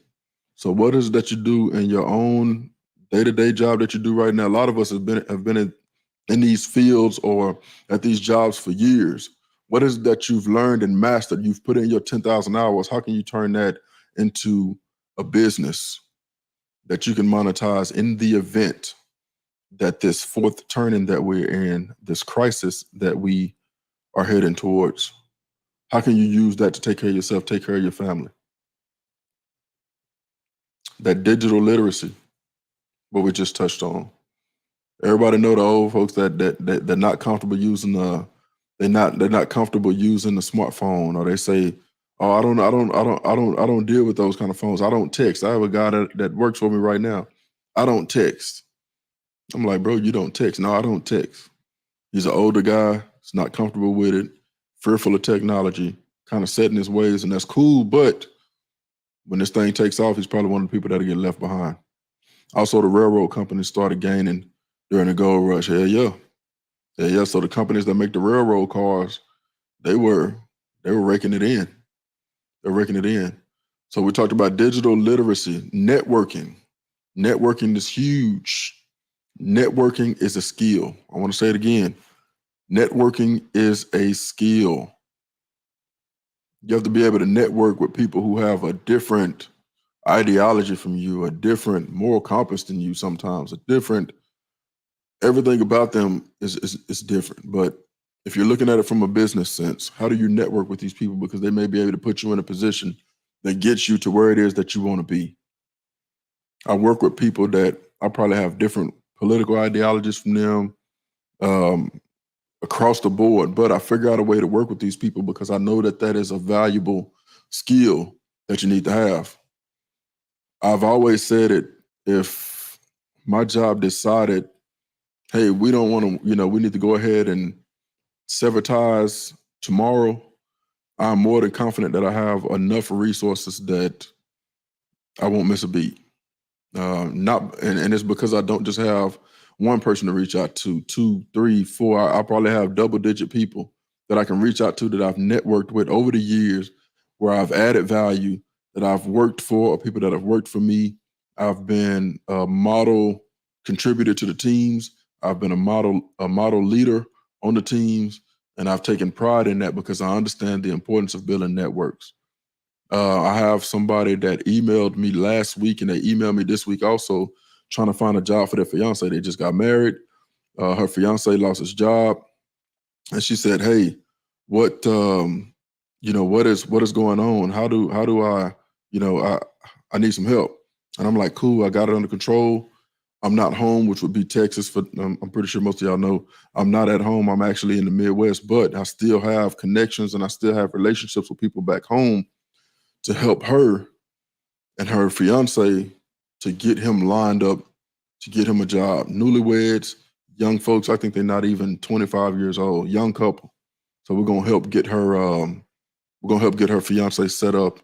So what is it that you do in your own day-to-day job that you do right now? A lot of us have been in these fields or at these jobs for years. What is it that you've learned and mastered? You've put in your 10,000 hours. How can you turn that into a business that you can monetize in the event that this fourth turning that we're in, this crisis that we are heading towards? How can you use that to take care of yourself, take care of your family? That digital literacy, what we just touched on. Everybody know the old folks that they're not comfortable using they're not comfortable using the smartphone, or they say, "Oh, I don't deal with those kind of phones. I don't text. I have a guy that works for me right now. I don't text." I'm like, "Bro, you don't text?" "No, I don't text." He's an older guy. He's not comfortable with it, fearful of technology, kind of set in his ways, and that's cool. But when this thing takes off, he's probably one of the people that'll get left behind. Also, the railroad companies started gaining during the gold rush. Hell yeah. Yeah, yeah. So the companies that make the railroad cars, they were raking it in. They're raking it in. So we talked about digital literacy, networking. Networking is huge. Networking is a skill. I want to say it again. Networking is a skill. You have to be able to network with people who have a different ideology from you, a different moral compass than you sometimes, a different, everything about them is different. But if you're looking at it from a business sense, how do you network with these people? Because they may be able to put you in a position that gets you to where it is that you want to be. I work with people that I probably have different political ideologies from them, across the board, but I figure out a way to work with these people because I know that that is a valuable skill that you need to have. I've always said it, if my job decided, hey, we don't want to, we need to go ahead and sever ties tomorrow, I'm more than confident that I have enough resources that I won't miss a beat. And it's because I don't just have one person to reach out to, 2, 3, 4. I probably have double-digit people that I can reach out to that I've networked with over the years, where I've added value, that I've worked for, or people that have worked for me. I've been a model contributor to the teams. I've been a model leader on the teams, and I've taken pride in that because I understand the importance of building networks. I have somebody that emailed me last week, and they emailed me this week also, trying to find a job for their fiance. They just got married. Her fiance lost his job, and she said, "Hey, what is going on? How do I, I need some help." And I'm like, "Cool, I got it under control. I'm not home," which would be Texas. For I'm pretty sure most of y'all know I'm not at home. I'm actually in the Midwest, but I still have connections and I still have relationships with people back home to help her and her fiance to get him lined up, to get him a job. Newlyweds, young folks, I think they're not even 25 years old, young couple. So we're gonna help get her fiance set up,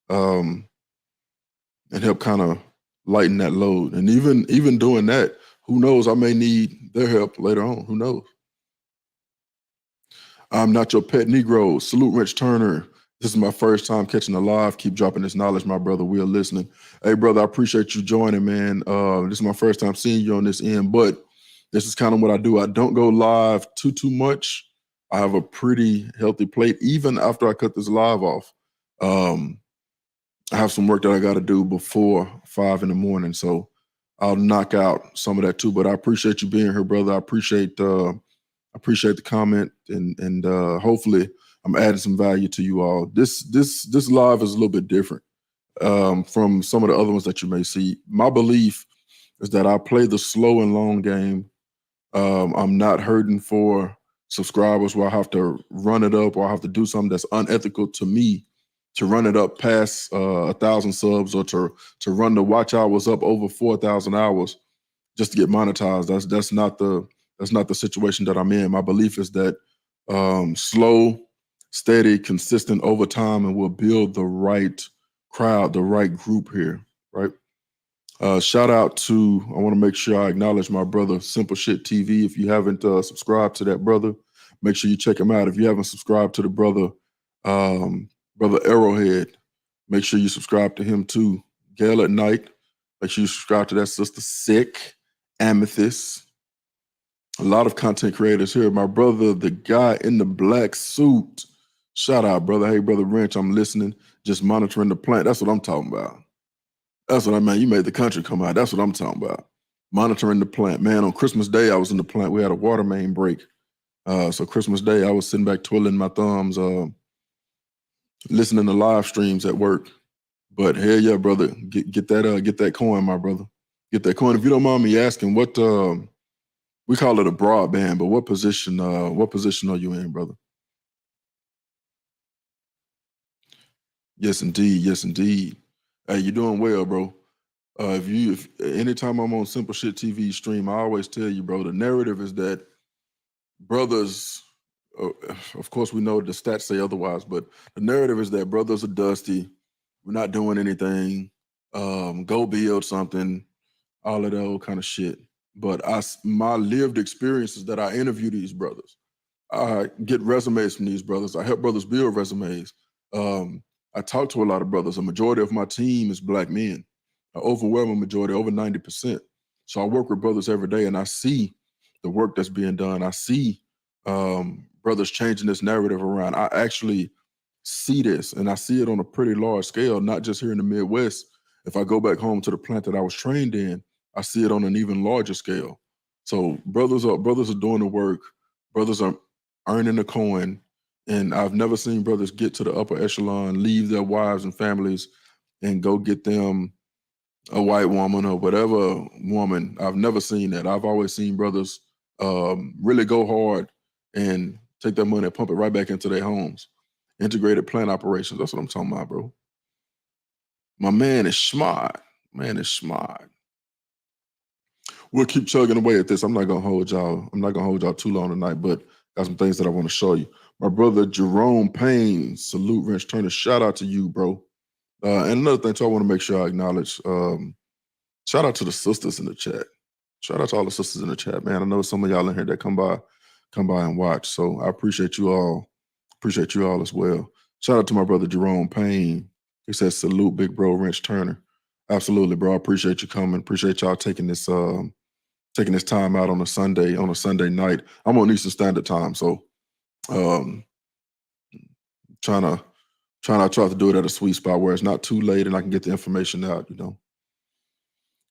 and help kind of lighten that load. And even doing that, who knows, I may need their help later on. Who knows? I'm not your pet Negro. Salute Rich Turner. This is my first time catching a live. Keep dropping this knowledge, my brother. We are listening. Hey, brother, I appreciate you joining, man. This is my first time seeing you on this end, but this is kind of what I do. I don't go live too much. I have a pretty healthy plate, even after I cut this live off. I have some work that I got to do before 5 in the morning, so I'll knock out some of that too. But I appreciate you being here, brother. I appreciate the comment, and hopefully I'm adding some value to you all. This live is a little bit different from some of the other ones that you may see. My belief is that I play the slow and long game. I'm not hurting for subscribers where I have to run it up, or I have to do something that's unethical to me to run it up past 1,000 subs, or to run the watch hours up over 4,000 hours just to get monetized. That's not the situation that I'm in. My belief is that slow, steady, consistent over time, and we'll build the right crowd, the right group here, right? Shout out to, I want to make sure I acknowledge my brother, Simple Shit TV. If you haven't subscribed to that brother, make sure you check him out. If you haven't subscribed to the brother, Brother Arrowhead, make sure you subscribe to him too. Gale at Night, make sure you subscribe to that sister Sick, Amethyst. A lot of content creators here. My brother, the guy in the black suit. Shout out, brother. Hey, brother Wrench, I'm listening. Just monitoring the plant. That's what I'm talking about. That's what I mean. You made the country come out. That's what I'm talking about. Monitoring the plant. Man, on Christmas Day, I was in the plant. We had a water main break. So Christmas Day, I was sitting back twiddling my thumbs, listening to live streams at work. But hell yeah, brother, get that coin, my brother. Get that coin. If you don't mind me asking, what we call it a broadband, but what position are you in, brother? Yes, indeed. Yes, indeed. Hey, you're doing well, bro. If anytime I'm on Simple Shit TV stream, I always tell you, bro, the narrative is that brothers, of course, we know the stats say otherwise, but the narrative is that brothers are dusty. We're not doing anything. Go build something, all of that old kind of shit. But my lived experience is that I interview these brothers. I get resumes from these brothers. I help brothers build resumes. I talk to a lot of brothers. A majority of my team is black men, an overwhelming majority, over 90%. So I work with brothers every day, and I see the work that's being done. I see brothers changing this narrative around. I actually see this, and I see it on a pretty large scale, not just here in the Midwest. If I go back home to the plant that I was trained in, I see it on an even larger scale. So brothers are doing the work. Brothers are earning the coin. And I've never seen brothers get to the upper echelon, leave their wives and families, and go get them a white woman or whatever woman. I've never seen that. I've always seen brothers really go hard and take their money and pump it right back into their homes. Integrated plant operations. That's what I'm talking about, bro. My man is smart. Man is smart. We'll keep chugging away at this. I'm not gonna hold y'all too long tonight, but got some things that I want to show you. My brother Jerome Payne, salute Wrench Turner. Shout out to you, bro. And another thing too, I want to make sure I acknowledge. Shout out to the sisters in the chat. Shout out to all the sisters in the chat, man. I know some of y'all in here that come by and watch. So I appreciate you all. Appreciate you all as well. Shout out to my brother Jerome Payne. He says, salute, big bro Wrench Turner. Absolutely, bro. I appreciate you coming. Appreciate y'all taking this time out on a Sunday night. I'm on Eastern Standard Time, so trying to do it at a sweet spot where it's not too late and I can get the information out, you know.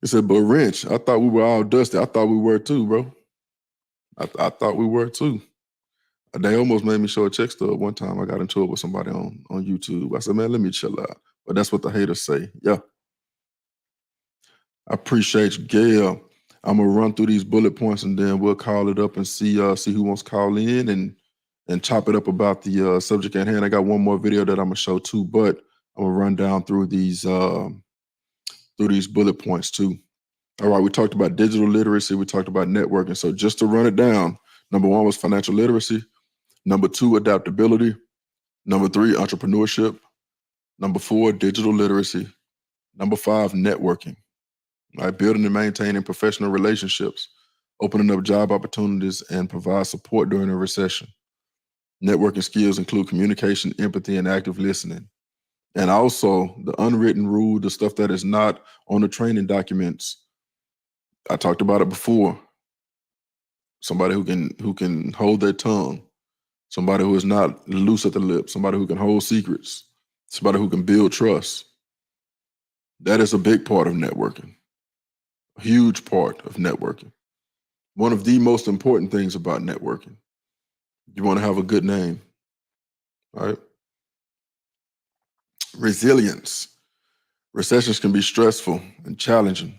He said, but Wrench, I thought we were all dusty. I thought we were too, bro. I thought we were too. They almost made me show a check stub one time. I got into it with somebody on YouTube. I said, man, let me chill out. But that's what the haters say. Yeah. I appreciate you, Gail. I'm gonna run through these bullet points and then we'll call it up and see who wants to call in and chop it up about the subject at hand. I got one more video that I'm gonna show too, but I'm gonna run down through these bullet points too. All right, we talked about digital literacy, we talked about networking. So just to run it down, number 1 was financial literacy. Number 2, adaptability. Number 3, entrepreneurship. Number 4, digital literacy. Number 5, networking. Right, building and maintaining professional relationships, opening up job opportunities, and provide support during a recession. Networking skills include communication, empathy, and active listening. And also the unwritten rule, the stuff that is not on the training documents. I talked about it before. Somebody who can hold their tongue, somebody who is not loose at the lips, somebody who can hold secrets, somebody who can build trust. That is a big part of networking. A huge part of networking. One of the most important things about networking. You want to have a good name, right? Resilience. Recessions can be stressful and challenging.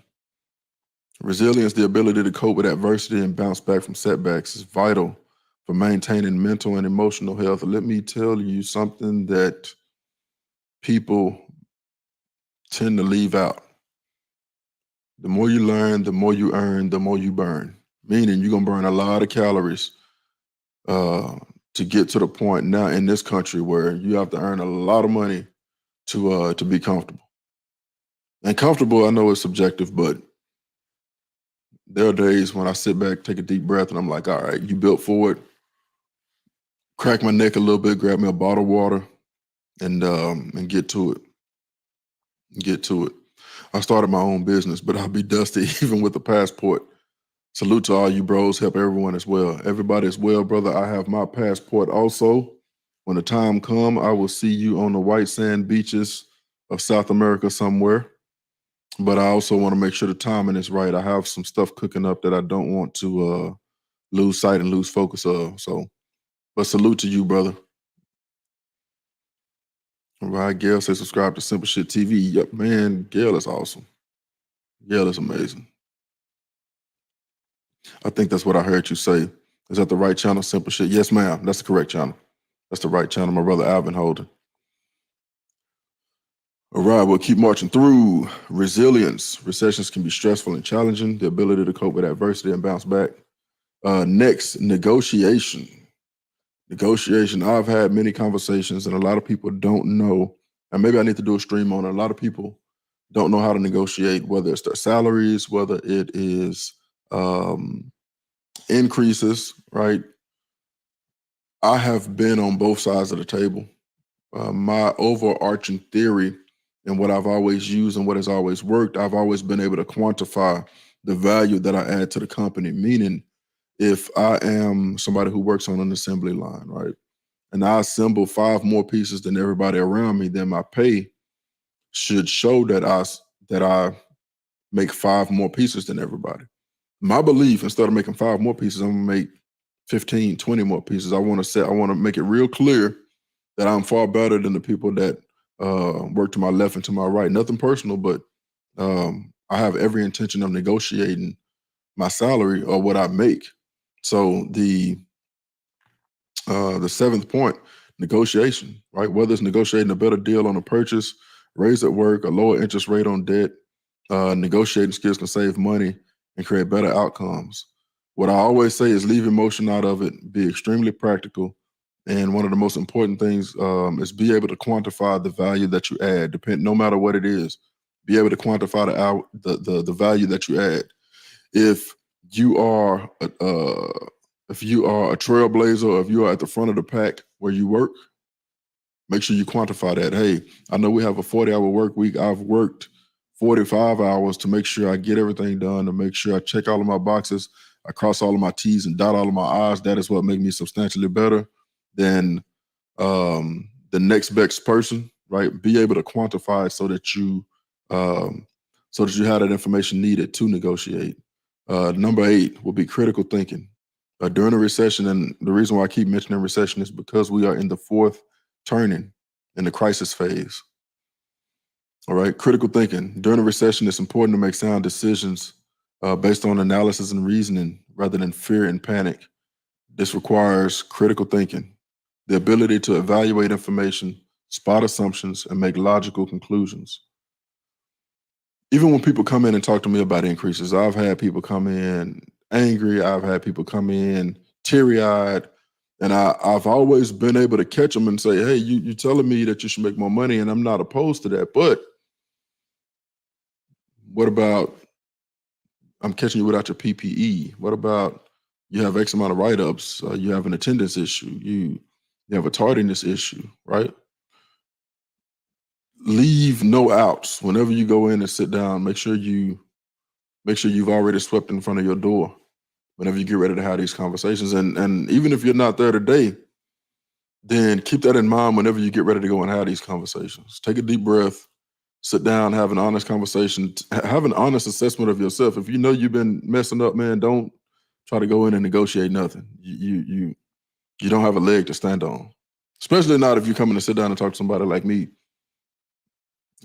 Resilience, the ability to cope with adversity and bounce back from setbacks, is vital for maintaining mental and emotional health. Let me tell you something that people tend to leave out. The more you learn, the more you earn, the more you burn. Meaning you're going to burn a lot of calories to get to the point now in this country where you have to earn a lot of money to be comfortable. And comfortable, I know is subjective, but there are days when I sit back, take a deep breath, and I'm like, all right, you built for it. Crack my neck a little bit, grab me a bottle of water, and get to it. Get to it. I started my own business, but I'll be dusty even with a passport. Salute to all you bros. Help everyone as well. Everybody as well, brother. I have my passport also. When the time comes, I will see you on the white sand beaches of South America somewhere. But I also want to make sure the timing is right. I have some stuff cooking up that I don't want to lose sight and lose focus of. So, but salute to you, brother. All right, Gail says subscribe to Simple Shit TV. Yep, man, Gail is awesome. Gail is amazing. I think that's what I heard you say. Is that the right channel, Simple Shit? Yes, ma'am. That's the correct channel. That's the right channel. My brother Alvin Holden. All right, we'll keep marching through. Resilience. Recessions can be stressful and challenging. The ability to cope with adversity and bounce back. Next, negotiation. Negotiation. I've had many conversations, and a lot of people don't know, and maybe I need to do a stream on it. A lot of people don't know how to negotiate, whether it's their salaries, whether it is increases, right? I have been on both sides of the table. My overarching theory and what I've always used and what has always worked, I've always been able to quantify the value that I add to the company. Meaning, if I am somebody who works on an assembly line, right, and I assemble 5 more pieces than everybody around me, then my pay should show that I make 5 more pieces than everybody. My belief, instead of making 5 more pieces, I'm gonna make 15, 20 more pieces. I want to make it real clear that I'm far better than the people that work to my left and to my right. Nothing personal, but I have every intention of negotiating my salary or what I make. So the 7th point, negotiation, right? Whether it's negotiating a better deal on a purchase, raise at work, a lower interest rate on debt, negotiating skills can save money and create better outcomes. What I always say is leave emotion out of it, be extremely practical. And one of the most important things is be able to quantify the value that you add, no matter what it is. Be able to quantify the value that you add. If you are a trailblazer, or if you are at the front of the pack where you work, make sure you quantify that. Hey, I know we have a 40-hour work week. I've worked 45 hours to make sure I get everything done, to make sure I check all of my boxes, I cross all of my T's and dot all of my I's. That is what makes me substantially better than the next best person, right? Be able to quantify it so that you have that information needed to negotiate. Number 8 will be critical thinking. During a recession, and the reason why I keep mentioning recession is because we are in the 4th turning in the crisis phase. All right, critical thinking. During a recession, it's important to make sound decisions based on analysis and reasoning rather than fear and panic. This requires critical thinking, the ability to evaluate information, spot assumptions, and make logical conclusions. Even when people come in and talk to me about increases, I've had people come in angry, I've had people come in teary-eyed, and I've always been able to catch them and say, hey, you're telling me that you should make more money, and I'm not opposed to that, but what about I'm catching you without your PPE? What about you have X amount of write-ups, you have an attendance issue, you have a tardiness issue, right? Leave no outs. Whenever you go in and sit down, make sure you've already swept in front of your door whenever you get ready to have these conversations. And even if you're not there today, then keep that in mind whenever you get ready to go and have these conversations. Take a deep breath, sit down, have an honest conversation, have an honest assessment of yourself. If you know you've been messing up, man, don't try to go in and negotiate nothing. You don't have a leg to stand on, especially not if you're coming to sit down and talk to somebody like me,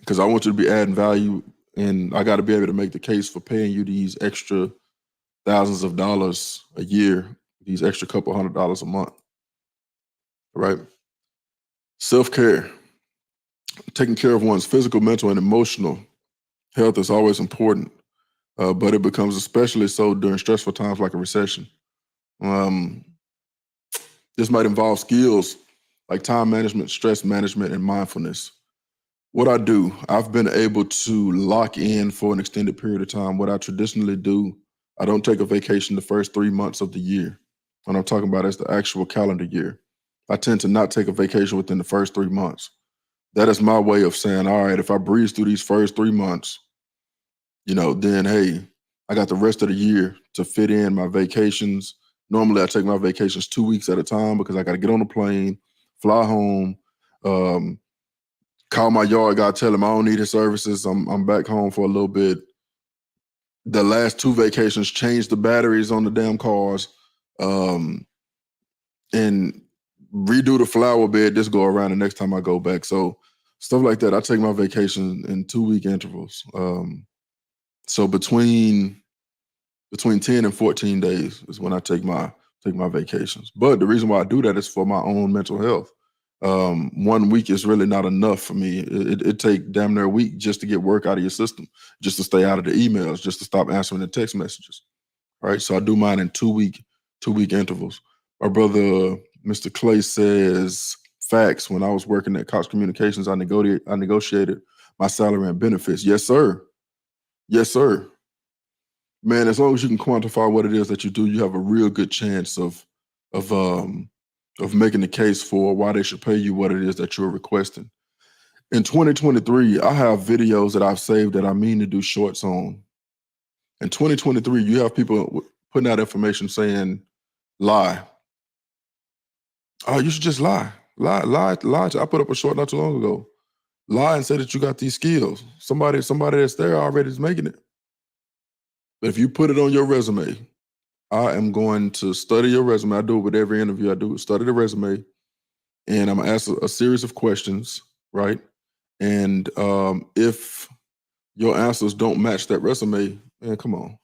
because I want you to be adding value, and I got to be able to make the case for paying you these extra thousands of dollars a year, these extra couple $100 a month, right? Self-care. Taking care of one's physical, mental, and emotional health is always important, but it becomes especially so during stressful times like a recession. This might involve skills like time management, stress management, and mindfulness. What I do, I've been able to lock in for an extended period of time. What I traditionally do, I don't take a vacation the first 3 months of the year. What I'm talking about is the actual calendar year. I tend to not take a vacation within the first 3 months. That is my way of saying, all right, if I breeze through these first 3 months, then hey, I got the rest of the year to fit in my vacations. Normally I take my vacations 2 weeks at a time because I got to get on a plane, fly home, call my yard guy, tell him I don't need his services. I'm back home for a little bit. The last 2 vacations changed the batteries on the damn cars, and redo the flower bed this go around the next time I go back. So stuff like that. I take my vacation in 2-week intervals. So between 10 and 14 days is when I take my vacations. But the reason why I do that is for my own mental health. 1 week is really not enough for me. It take damn near a week just to get work out of your system, just to stay out of the emails, just to stop answering the text messages. Right. So I do mine in 2-week intervals. My brother, Mr. Clay, says facts. When I was working at Cox Communications, I negotiated my salary and benefits. Yes, sir. Yes, sir. Man, as long as you can quantify what it is that you do, you have a real good chance of making the case for why they should pay you what it is that you're requesting. In 2023, I have videos that I've saved that I mean to do shorts on. In 2023, you have people putting out information saying, lie. Oh, you should just lie. Lie. I put up a short not too long ago. Lie and say that you got these skills. Somebody that's there already is making it. But if you put it on your resume, I am going to study your resume. I do it with every interview I do. Study the resume, and I'm going to ask a series of questions, right? And if your answers don't match that resume, man, come on.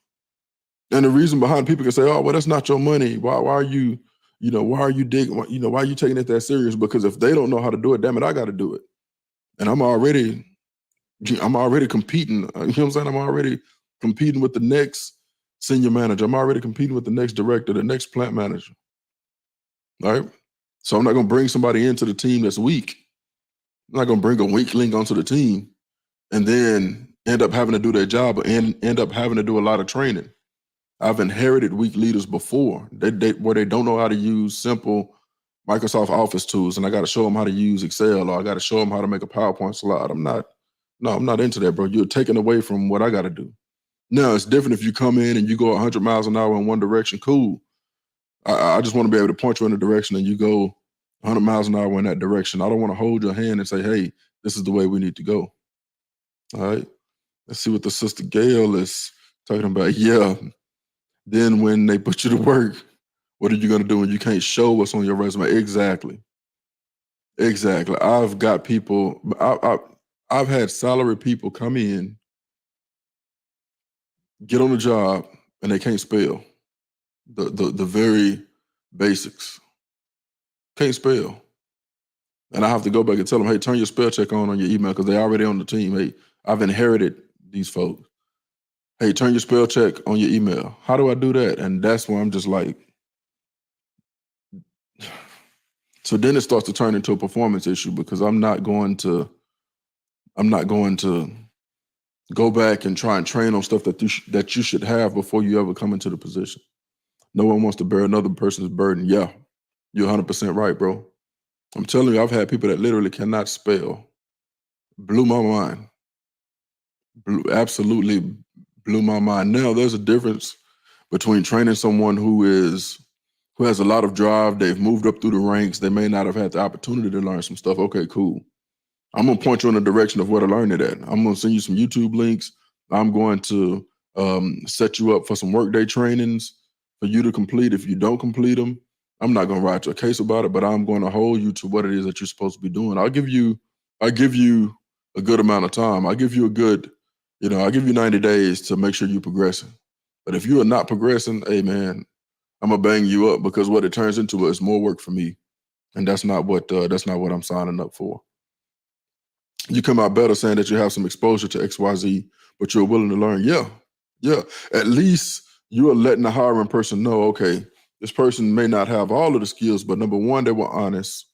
And the reason behind people can say, oh, well, that's not your money. Why are you, why are you digging? Why are you taking it that serious? Because if they don't know how to do it, damn it, I got to do it. And I'm already competing. You know what I'm saying? I'm already competing with the next senior manager. I'm already competing with the next director, the next plant manager. All right. So I'm not going to bring somebody into the team that's weak. I'm not going to bring a weak link onto the team and then end up having to do their job and end up having to do a lot of training. I've inherited weak leaders before where they don't know how to use simple Microsoft Office tools, and I got to show them how to use Excel, or I got to show them how to make a PowerPoint slide. I'm not into that, bro. You're taking away from what I got to do. Now, it's different if you come in and you go 100 miles an hour in one direction. Cool. I just want to be able to point you in a direction and you go 100 miles an hour in that direction. I don't want to hold your hand and say, hey, this is the way we need to go. All right. Let's see what the sister Gail is talking about. Yeah. Then when they put you to work, what are you going to do when you can't show what's on your resume? Exactly. I've got people, I've had salary people come in, get on the job, and they can't spell the very basics. Can't spell. And I have to go back and tell them, hey, turn your spell check on your email because they're already on the team. Hey, I've inherited these folks. Hey, turn your spell check on your email. How do I do that? And that's where I'm just like, so then it starts to turn into a performance issue because I'm not going to go back and try and train on stuff that you should have before you ever come into the position. No one wants to bear another person's burden. Yeah, you're 100% right, bro. I'm telling you, I've had people that literally cannot spell. Blew my mind. Absolutely blew my mind. Now, there's a difference between training someone who has a lot of drive. They've moved up through the ranks. They may not have had the opportunity to learn some stuff. Okay, cool. I'm going to point you in the direction of where to learn it at. I'm going to send you some YouTube links. I'm going to set you up for some workday trainings for you to complete. If you don't complete them, I'm not going to write you a case about it, but I'm going to hold you to what it is that you're supposed to be doing. I'll give you a good amount of time. I'll give you 90 days to make sure you're progressing. But if you are not progressing, hey man, I'm gonna bang you up because what it turns into is more work for me, and that's not what I'm signing up for. You come out better saying that you have some exposure to XYZ, but you're willing to learn. Yeah. At least you are letting the hiring person know, okay, this person may not have all of the skills, but number one, they were honest.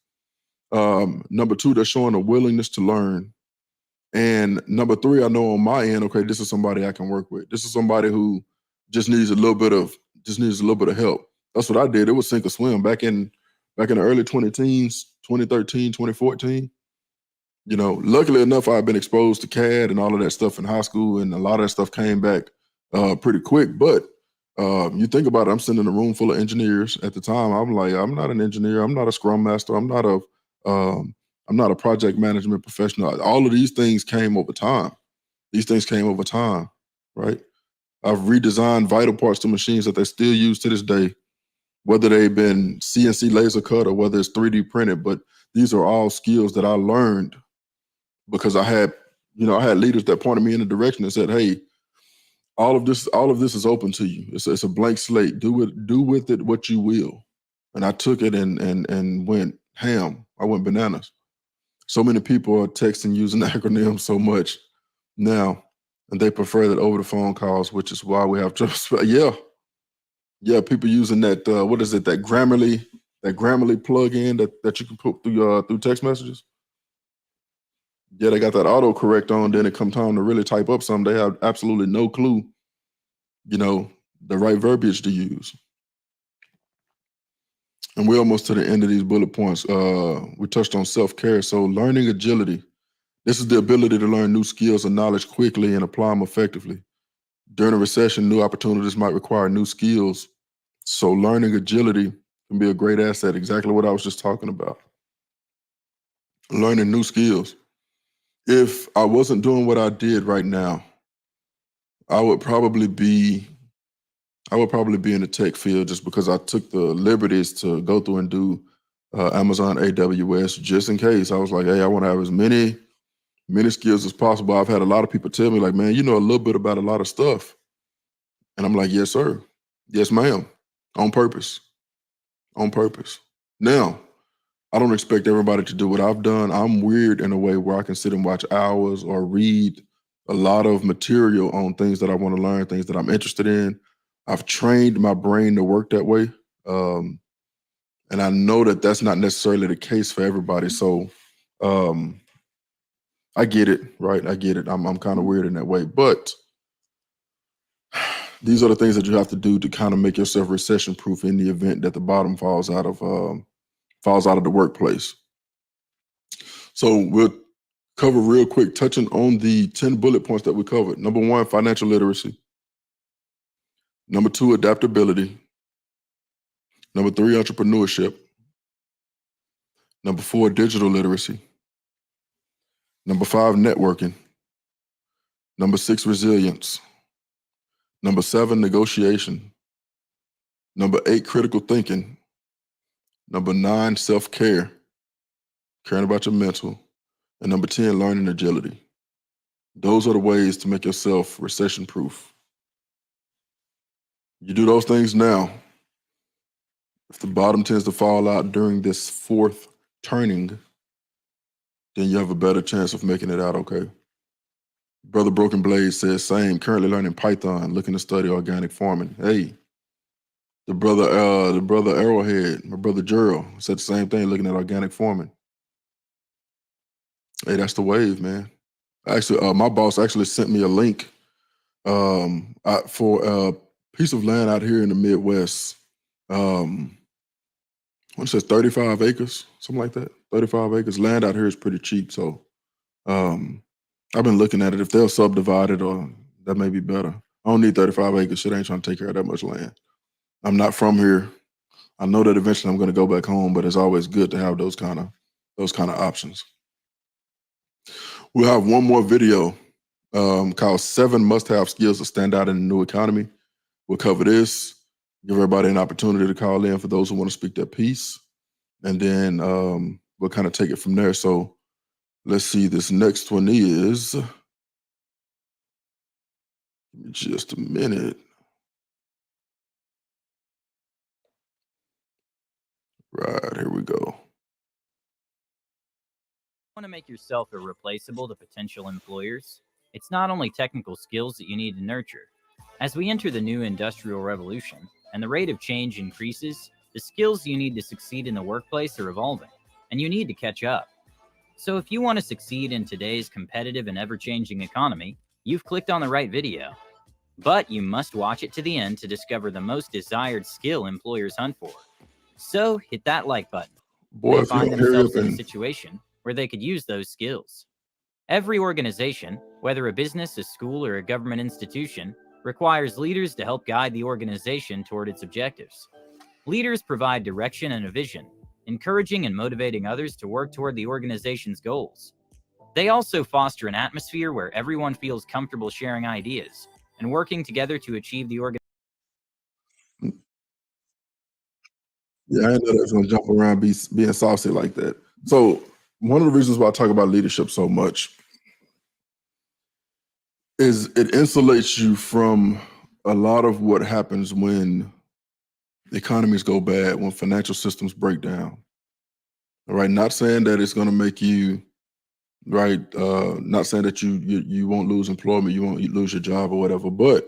Number two, they're showing a willingness to learn. And number three, I know on my end, okay, this is somebody I can work with. This is somebody who just needs a little bit of help. That's what I did. It was sink or swim back in the early 20-teens, 2013, 2014. Luckily enough, I've been exposed to CAD and all of that stuff in high school, and a lot of that stuff came back pretty quick. But you think about it, I'm sitting in a room full of engineers. At the time, I'm like, I'm not an engineer. I'm not a scrum master. I'm not a project management professional. All of these things came over time. Right? I've redesigned vital parts to machines that they still use to this day, whether they've been CNC laser cut or whether it's 3D printed. But these are all skills that I learned because I had leaders that pointed me in a direction and said, "Hey, all of this is open to you. It's a blank slate. Do with it what you will." And I took it and went ham. I went bananas. So many people are texting using acronyms so much now, and they prefer that over the phone calls, which is why we have trouble. Yeah, people using that what is it, that Grammarly plug-in that you can put through text messages. Yeah, they got that autocorrect on. Then it comes time to really type up something, they have absolutely no clue, the right verbiage to use. And we're almost to the end of these bullet points. We touched on self-care. So learning agility. This is the ability to learn new skills and knowledge quickly and apply them effectively. During a recession, new opportunities might require new skills. So learning agility can be a great asset. Exactly what I was just talking about. Learning new skills. If I wasn't doing what I did right now, I would probably be in the tech field, just because I took the liberties to go through and do Amazon AWS just in case. I was like, hey, I want to have as many skills as possible. I've had a lot of people tell me, like, man, you know a little bit about a lot of stuff. And I'm like, yes, sir. Yes, ma'am. On purpose. Now, I don't expect everybody to do what I've done. I'm weird in a way where I can sit and watch hours or read a lot of material on things that I want to learn, things that I'm interested in. I've trained my brain to work that way. And I know that that's not necessarily the case for everybody. So I get it, right? I get it. I'm kind of weird in that way. But these are the things that you have to do to kind of make yourself recession proof in the event that the bottom falls out of the workplace. So we'll cover real quick, touching on the 10 bullet points that we covered. Number 1, financial literacy. Number 2, adaptability. Number 3, entrepreneurship. Number 4, digital literacy. Number 5, networking. Number 6, resilience. Number 7, negotiation. Number 8, critical thinking. Number 9, self-care, caring about your mental. And number 10, learning agility. Those are the ways to make yourself recession-proof. You do those things now. If the bottom tends to fall out during this 4th turning, then you have a better chance of making it out okay. Brother Broken Blade says, same, currently learning Python, looking to study organic farming. Hey, the brother Arrowhead, my brother Gerald, said the same thing, looking at organic farming. Hey, that's the wave, man. Actually, my boss actually sent me a link for a piece of land out here in the Midwest. What it says, 35 acres, something like that. 35 acres. Land out here is pretty cheap, so I've been looking at it. If they'll subdivide it, or that may be better. I don't need 35 acres. Shit, I ain't trying to take care of that much land. I'm not from here. I know that eventually I'm going to go back home, but it's always good to have those kind of options. We'll have one more video called 7 Must-Have Skills to Stand Out in the New Economy. We'll cover this, give everybody an opportunity to call in for those who want to speak their piece, and then we'll kind of take it from there. So let's see, this next one is, give me just a minute. Right, here we go. Want to make yourself irreplaceable to potential employers? It's not only technical skills that you need to nurture. As we enter the new industrial revolution and the rate of change increases, the skills you need to succeed in the workplace are evolving, and you need to catch up. So if you want to succeed in today's competitive and ever-changing economy, you've clicked on the right video. But you must watch it to the end to discover the most desired skill employers hunt for. So hit that like button. Boy, They find themselves in a situation where they could use those skills. Every organization, whether a business, a school, or a government institution, requires leaders to help guide the organization toward its objectives. Leaders provide direction and a vision, encouraging and motivating others to work toward the organization's goals. They also foster an atmosphere where everyone feels comfortable sharing ideas and working together to achieve the organization. Yeah, I didn't know that was going to jump around being saucy like that. So one of the reasons why I talk about leadership so much is it insulates you from a lot of what happens when economies go bad, when financial systems break down. All right, not saying that it's going to make you right. Not saying that you won't lose employment, you won't lose your job or whatever. But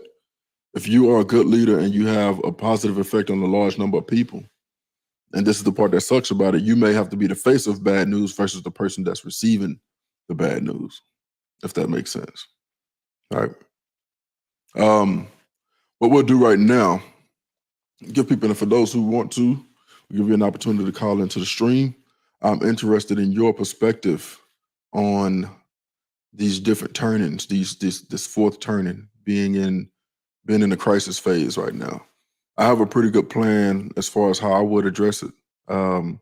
if you are a good leader and you have a positive effect on a large number of people, and this is the part that sucks about it, you may have to be the face of bad news versus the person that's receiving the bad news, if that makes sense. All right. What we'll do right now, give people, and for those who want to, we'll give you an opportunity to call into the stream. I'm interested in your perspective on these different turnings, this fourth turning, being in a crisis phase right now. I have a pretty good plan as far as how I would address it. I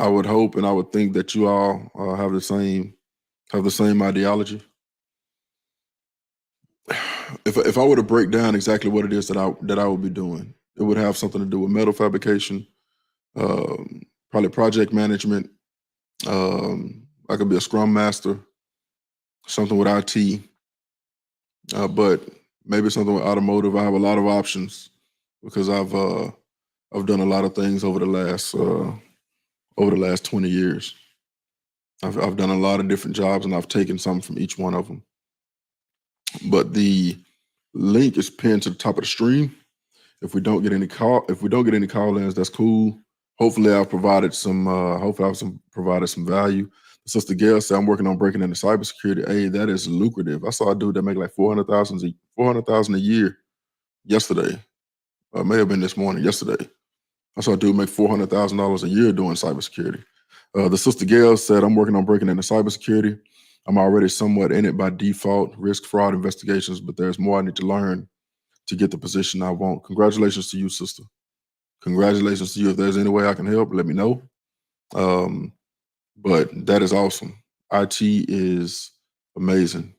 would hope and I would think that you all have the same ideology. If I were to break down exactly what it is that I would be doing, it would have something to do with metal fabrication, probably project management. I could be a scrum master, something with IT, but maybe something with automotive. I have a lot of options because I've done a lot of things over the last 20 years. I've done a lot of different jobs and I've taken something from each one of them. But the link is pinned to the top of the stream. If we don't get any call-ins, that's cool. Hopefully I've provided some value. Sister Gail said, I'm working on breaking into cybersecurity. Hey, that is lucrative. I saw a dude that make like $400,000 a year yesterday. It may have been this morning, yesterday. I saw a dude make $400,000 a year doing cybersecurity. The Sister Gail said, I'm working on breaking into cybersecurity. I'm already somewhat in it by default, risk, fraud, investigations, but there's more I need to learn to get the position I want. Congratulations to you, sister. Congratulations to you. If there's any way I can help, let me know. But that is awesome. IT is amazing.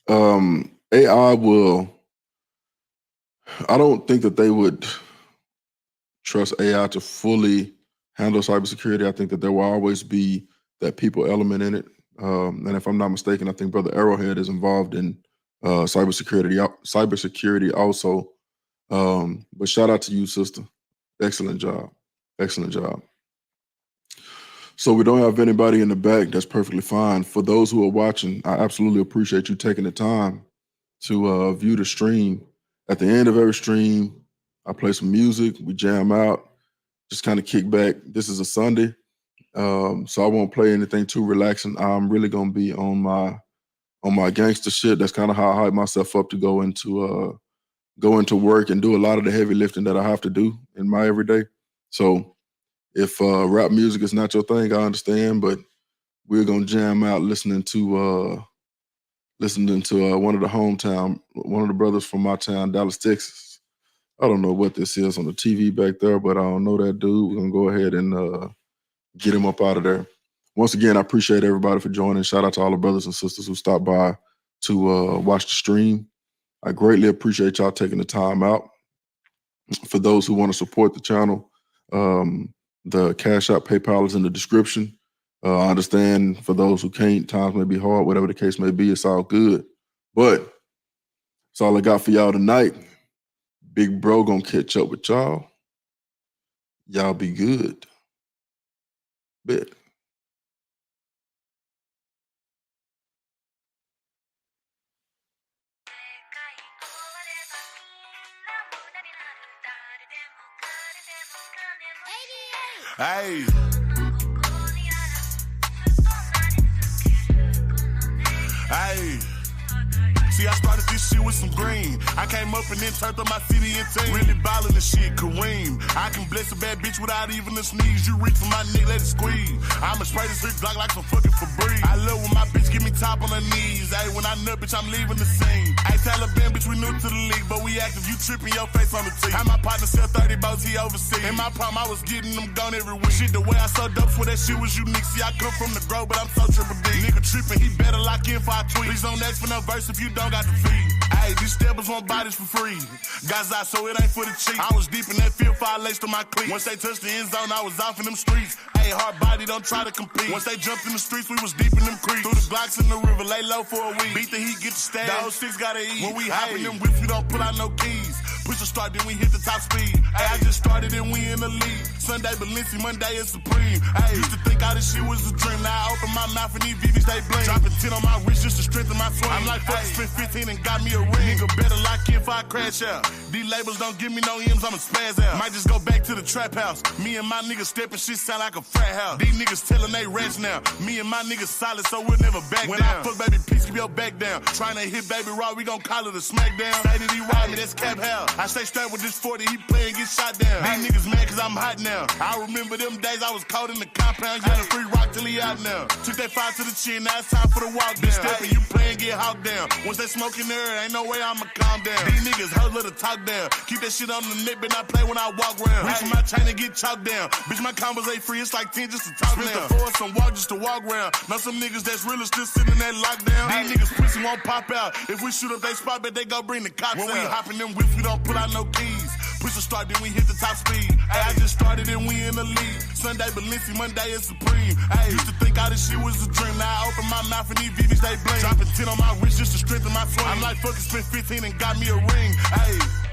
AI will, I don't think that they would trust AI to fully handle cybersecurity. I think that there will always be that people element in it. And if I'm not mistaken, I think Brother Arrowhead is involved in cybersecurity also. But shout out to you, sister. Excellent job. Excellent job. So we don't have anybody in the back. That's perfectly fine. For those who are watching, I absolutely appreciate you taking the time to view the stream. At the end of every stream, I play some music. We jam out, just kind of kick back. This is a Sunday. So I won't play anything too relaxing. I'm really gonna be on my gangster shit. That's kind of how I hype myself up to go into work and do a lot of the heavy lifting that I have to do in my everyday. So if rap music is not your thing, I understand, but we're gonna jam out listening to one of the brothers from my town, Dallas, Texas. I don't know what this is on the TV back there, but I don't know that dude. We're gonna go ahead and get him up out of there. Once again, I appreciate everybody for joining. Shout out to all the brothers and sisters who stopped by to watch the stream. I greatly appreciate y'all taking the time out. For those who want to support the channel, the Cash App, PayPal is in the description. I understand for those who can't, times may be hard, whatever the case may be, it's all good. But that's all I got for y'all tonight. Big bro gonna catch up with y'all. Y'all be good. Bet. Hey. Hey. See, I started this shit with some green. I came up and then turned on my city and team. Really ballin' the shit, Kareem. I can bless a bad bitch without even a sneeze. You reach for my neck, let it squeeze. I'ma spray this hook block like some fucking Febreze. I love when my bitch give me top on her knees. Hey, when I nut, bitch, I'm leaving the scene. Hey, Taliban, bitch, we new to the league, but we active. You tripping your face on the team. Had my partner sell 30 boats, he overseas. In my problem, I was getting them gone every week. Shit, the way I sold dope for that shit was unique. See, I come from the grove, but I'm so triple D. Nigga tripping, he better lock in for I tweet. Please don't ask for no verse if you don't got the feed. Hey, these steppers want bodies for free. Gaza, so it ain't for the cheap. I was deep in that field, fire laced to my cleats. Once they touched the end zone, I was off in them streets. Hey, hard body, don't try to compete. Once they jumped in the streets, we was deep in them creeks. Threw the Glocks in the river, lay low for a week. Beat the heat, get the stash. The 06 gotta eat. When we hop in them whips, we don't pull out no keys. Push the start, then we hit the top speed. Hey, I just started and we in the lead. Sunday Balenci, Monday is Supreme. Hey, used to think all this shit was a dream. Now I open my mouth and these VVs, they blame. Dropping 10 on my wrist just to strengthen my swing. I'm like, fuck, spent 15 and got me a ring. Nigga better lock in if I crash out. These labels don't give me no M's, I'ma spaz out. Might just go back to the trap house. Me and my niggas stepping, shit sound like a frat house. These niggas telling they rats now. Me and my niggas solid, so we'll never back when down. When I fuck baby, peace, keep your back down. Trying to hit baby raw, we gon' call it a smackdown. Say that he ride me, that's Cap House. I stay strapped with this 40, he play and get shot down. These niggas mad cause I'm hot now. I remember them days I was caught in the compound, yelling free rock till he out now. Took that fire to the chin, now it's time for the walk down. Stepping, you play and get hawked down. Once they smoke in there, ain't no way I'ma calm down. These niggas hoes let the talk down. Keep that shit on the neck, but not play when I walk around. Reaching my chain and get chalked down. Bitch, my combos ain't free, it's like 10 just to talk down. Spent the force and walk just to walk around. Now some niggas that's really still sitting in that lockdown. These niggas pussy won't pop out. If we shoot up they spot, bet they go bring the cops out. When we hopping them whips, we don't pull out no keys. Push the start, then we hit the top speed. Hey, I just started and we in the lead. Sunday Balenci, Monday is Supreme. Hey, used to think all this shit was a dream. Now I open my mouth and these VVs, they blame. Dropping 10 on my wrist just to strengthen my swing. I'm like, fuck it, spent 15 and got me a ring. Hey.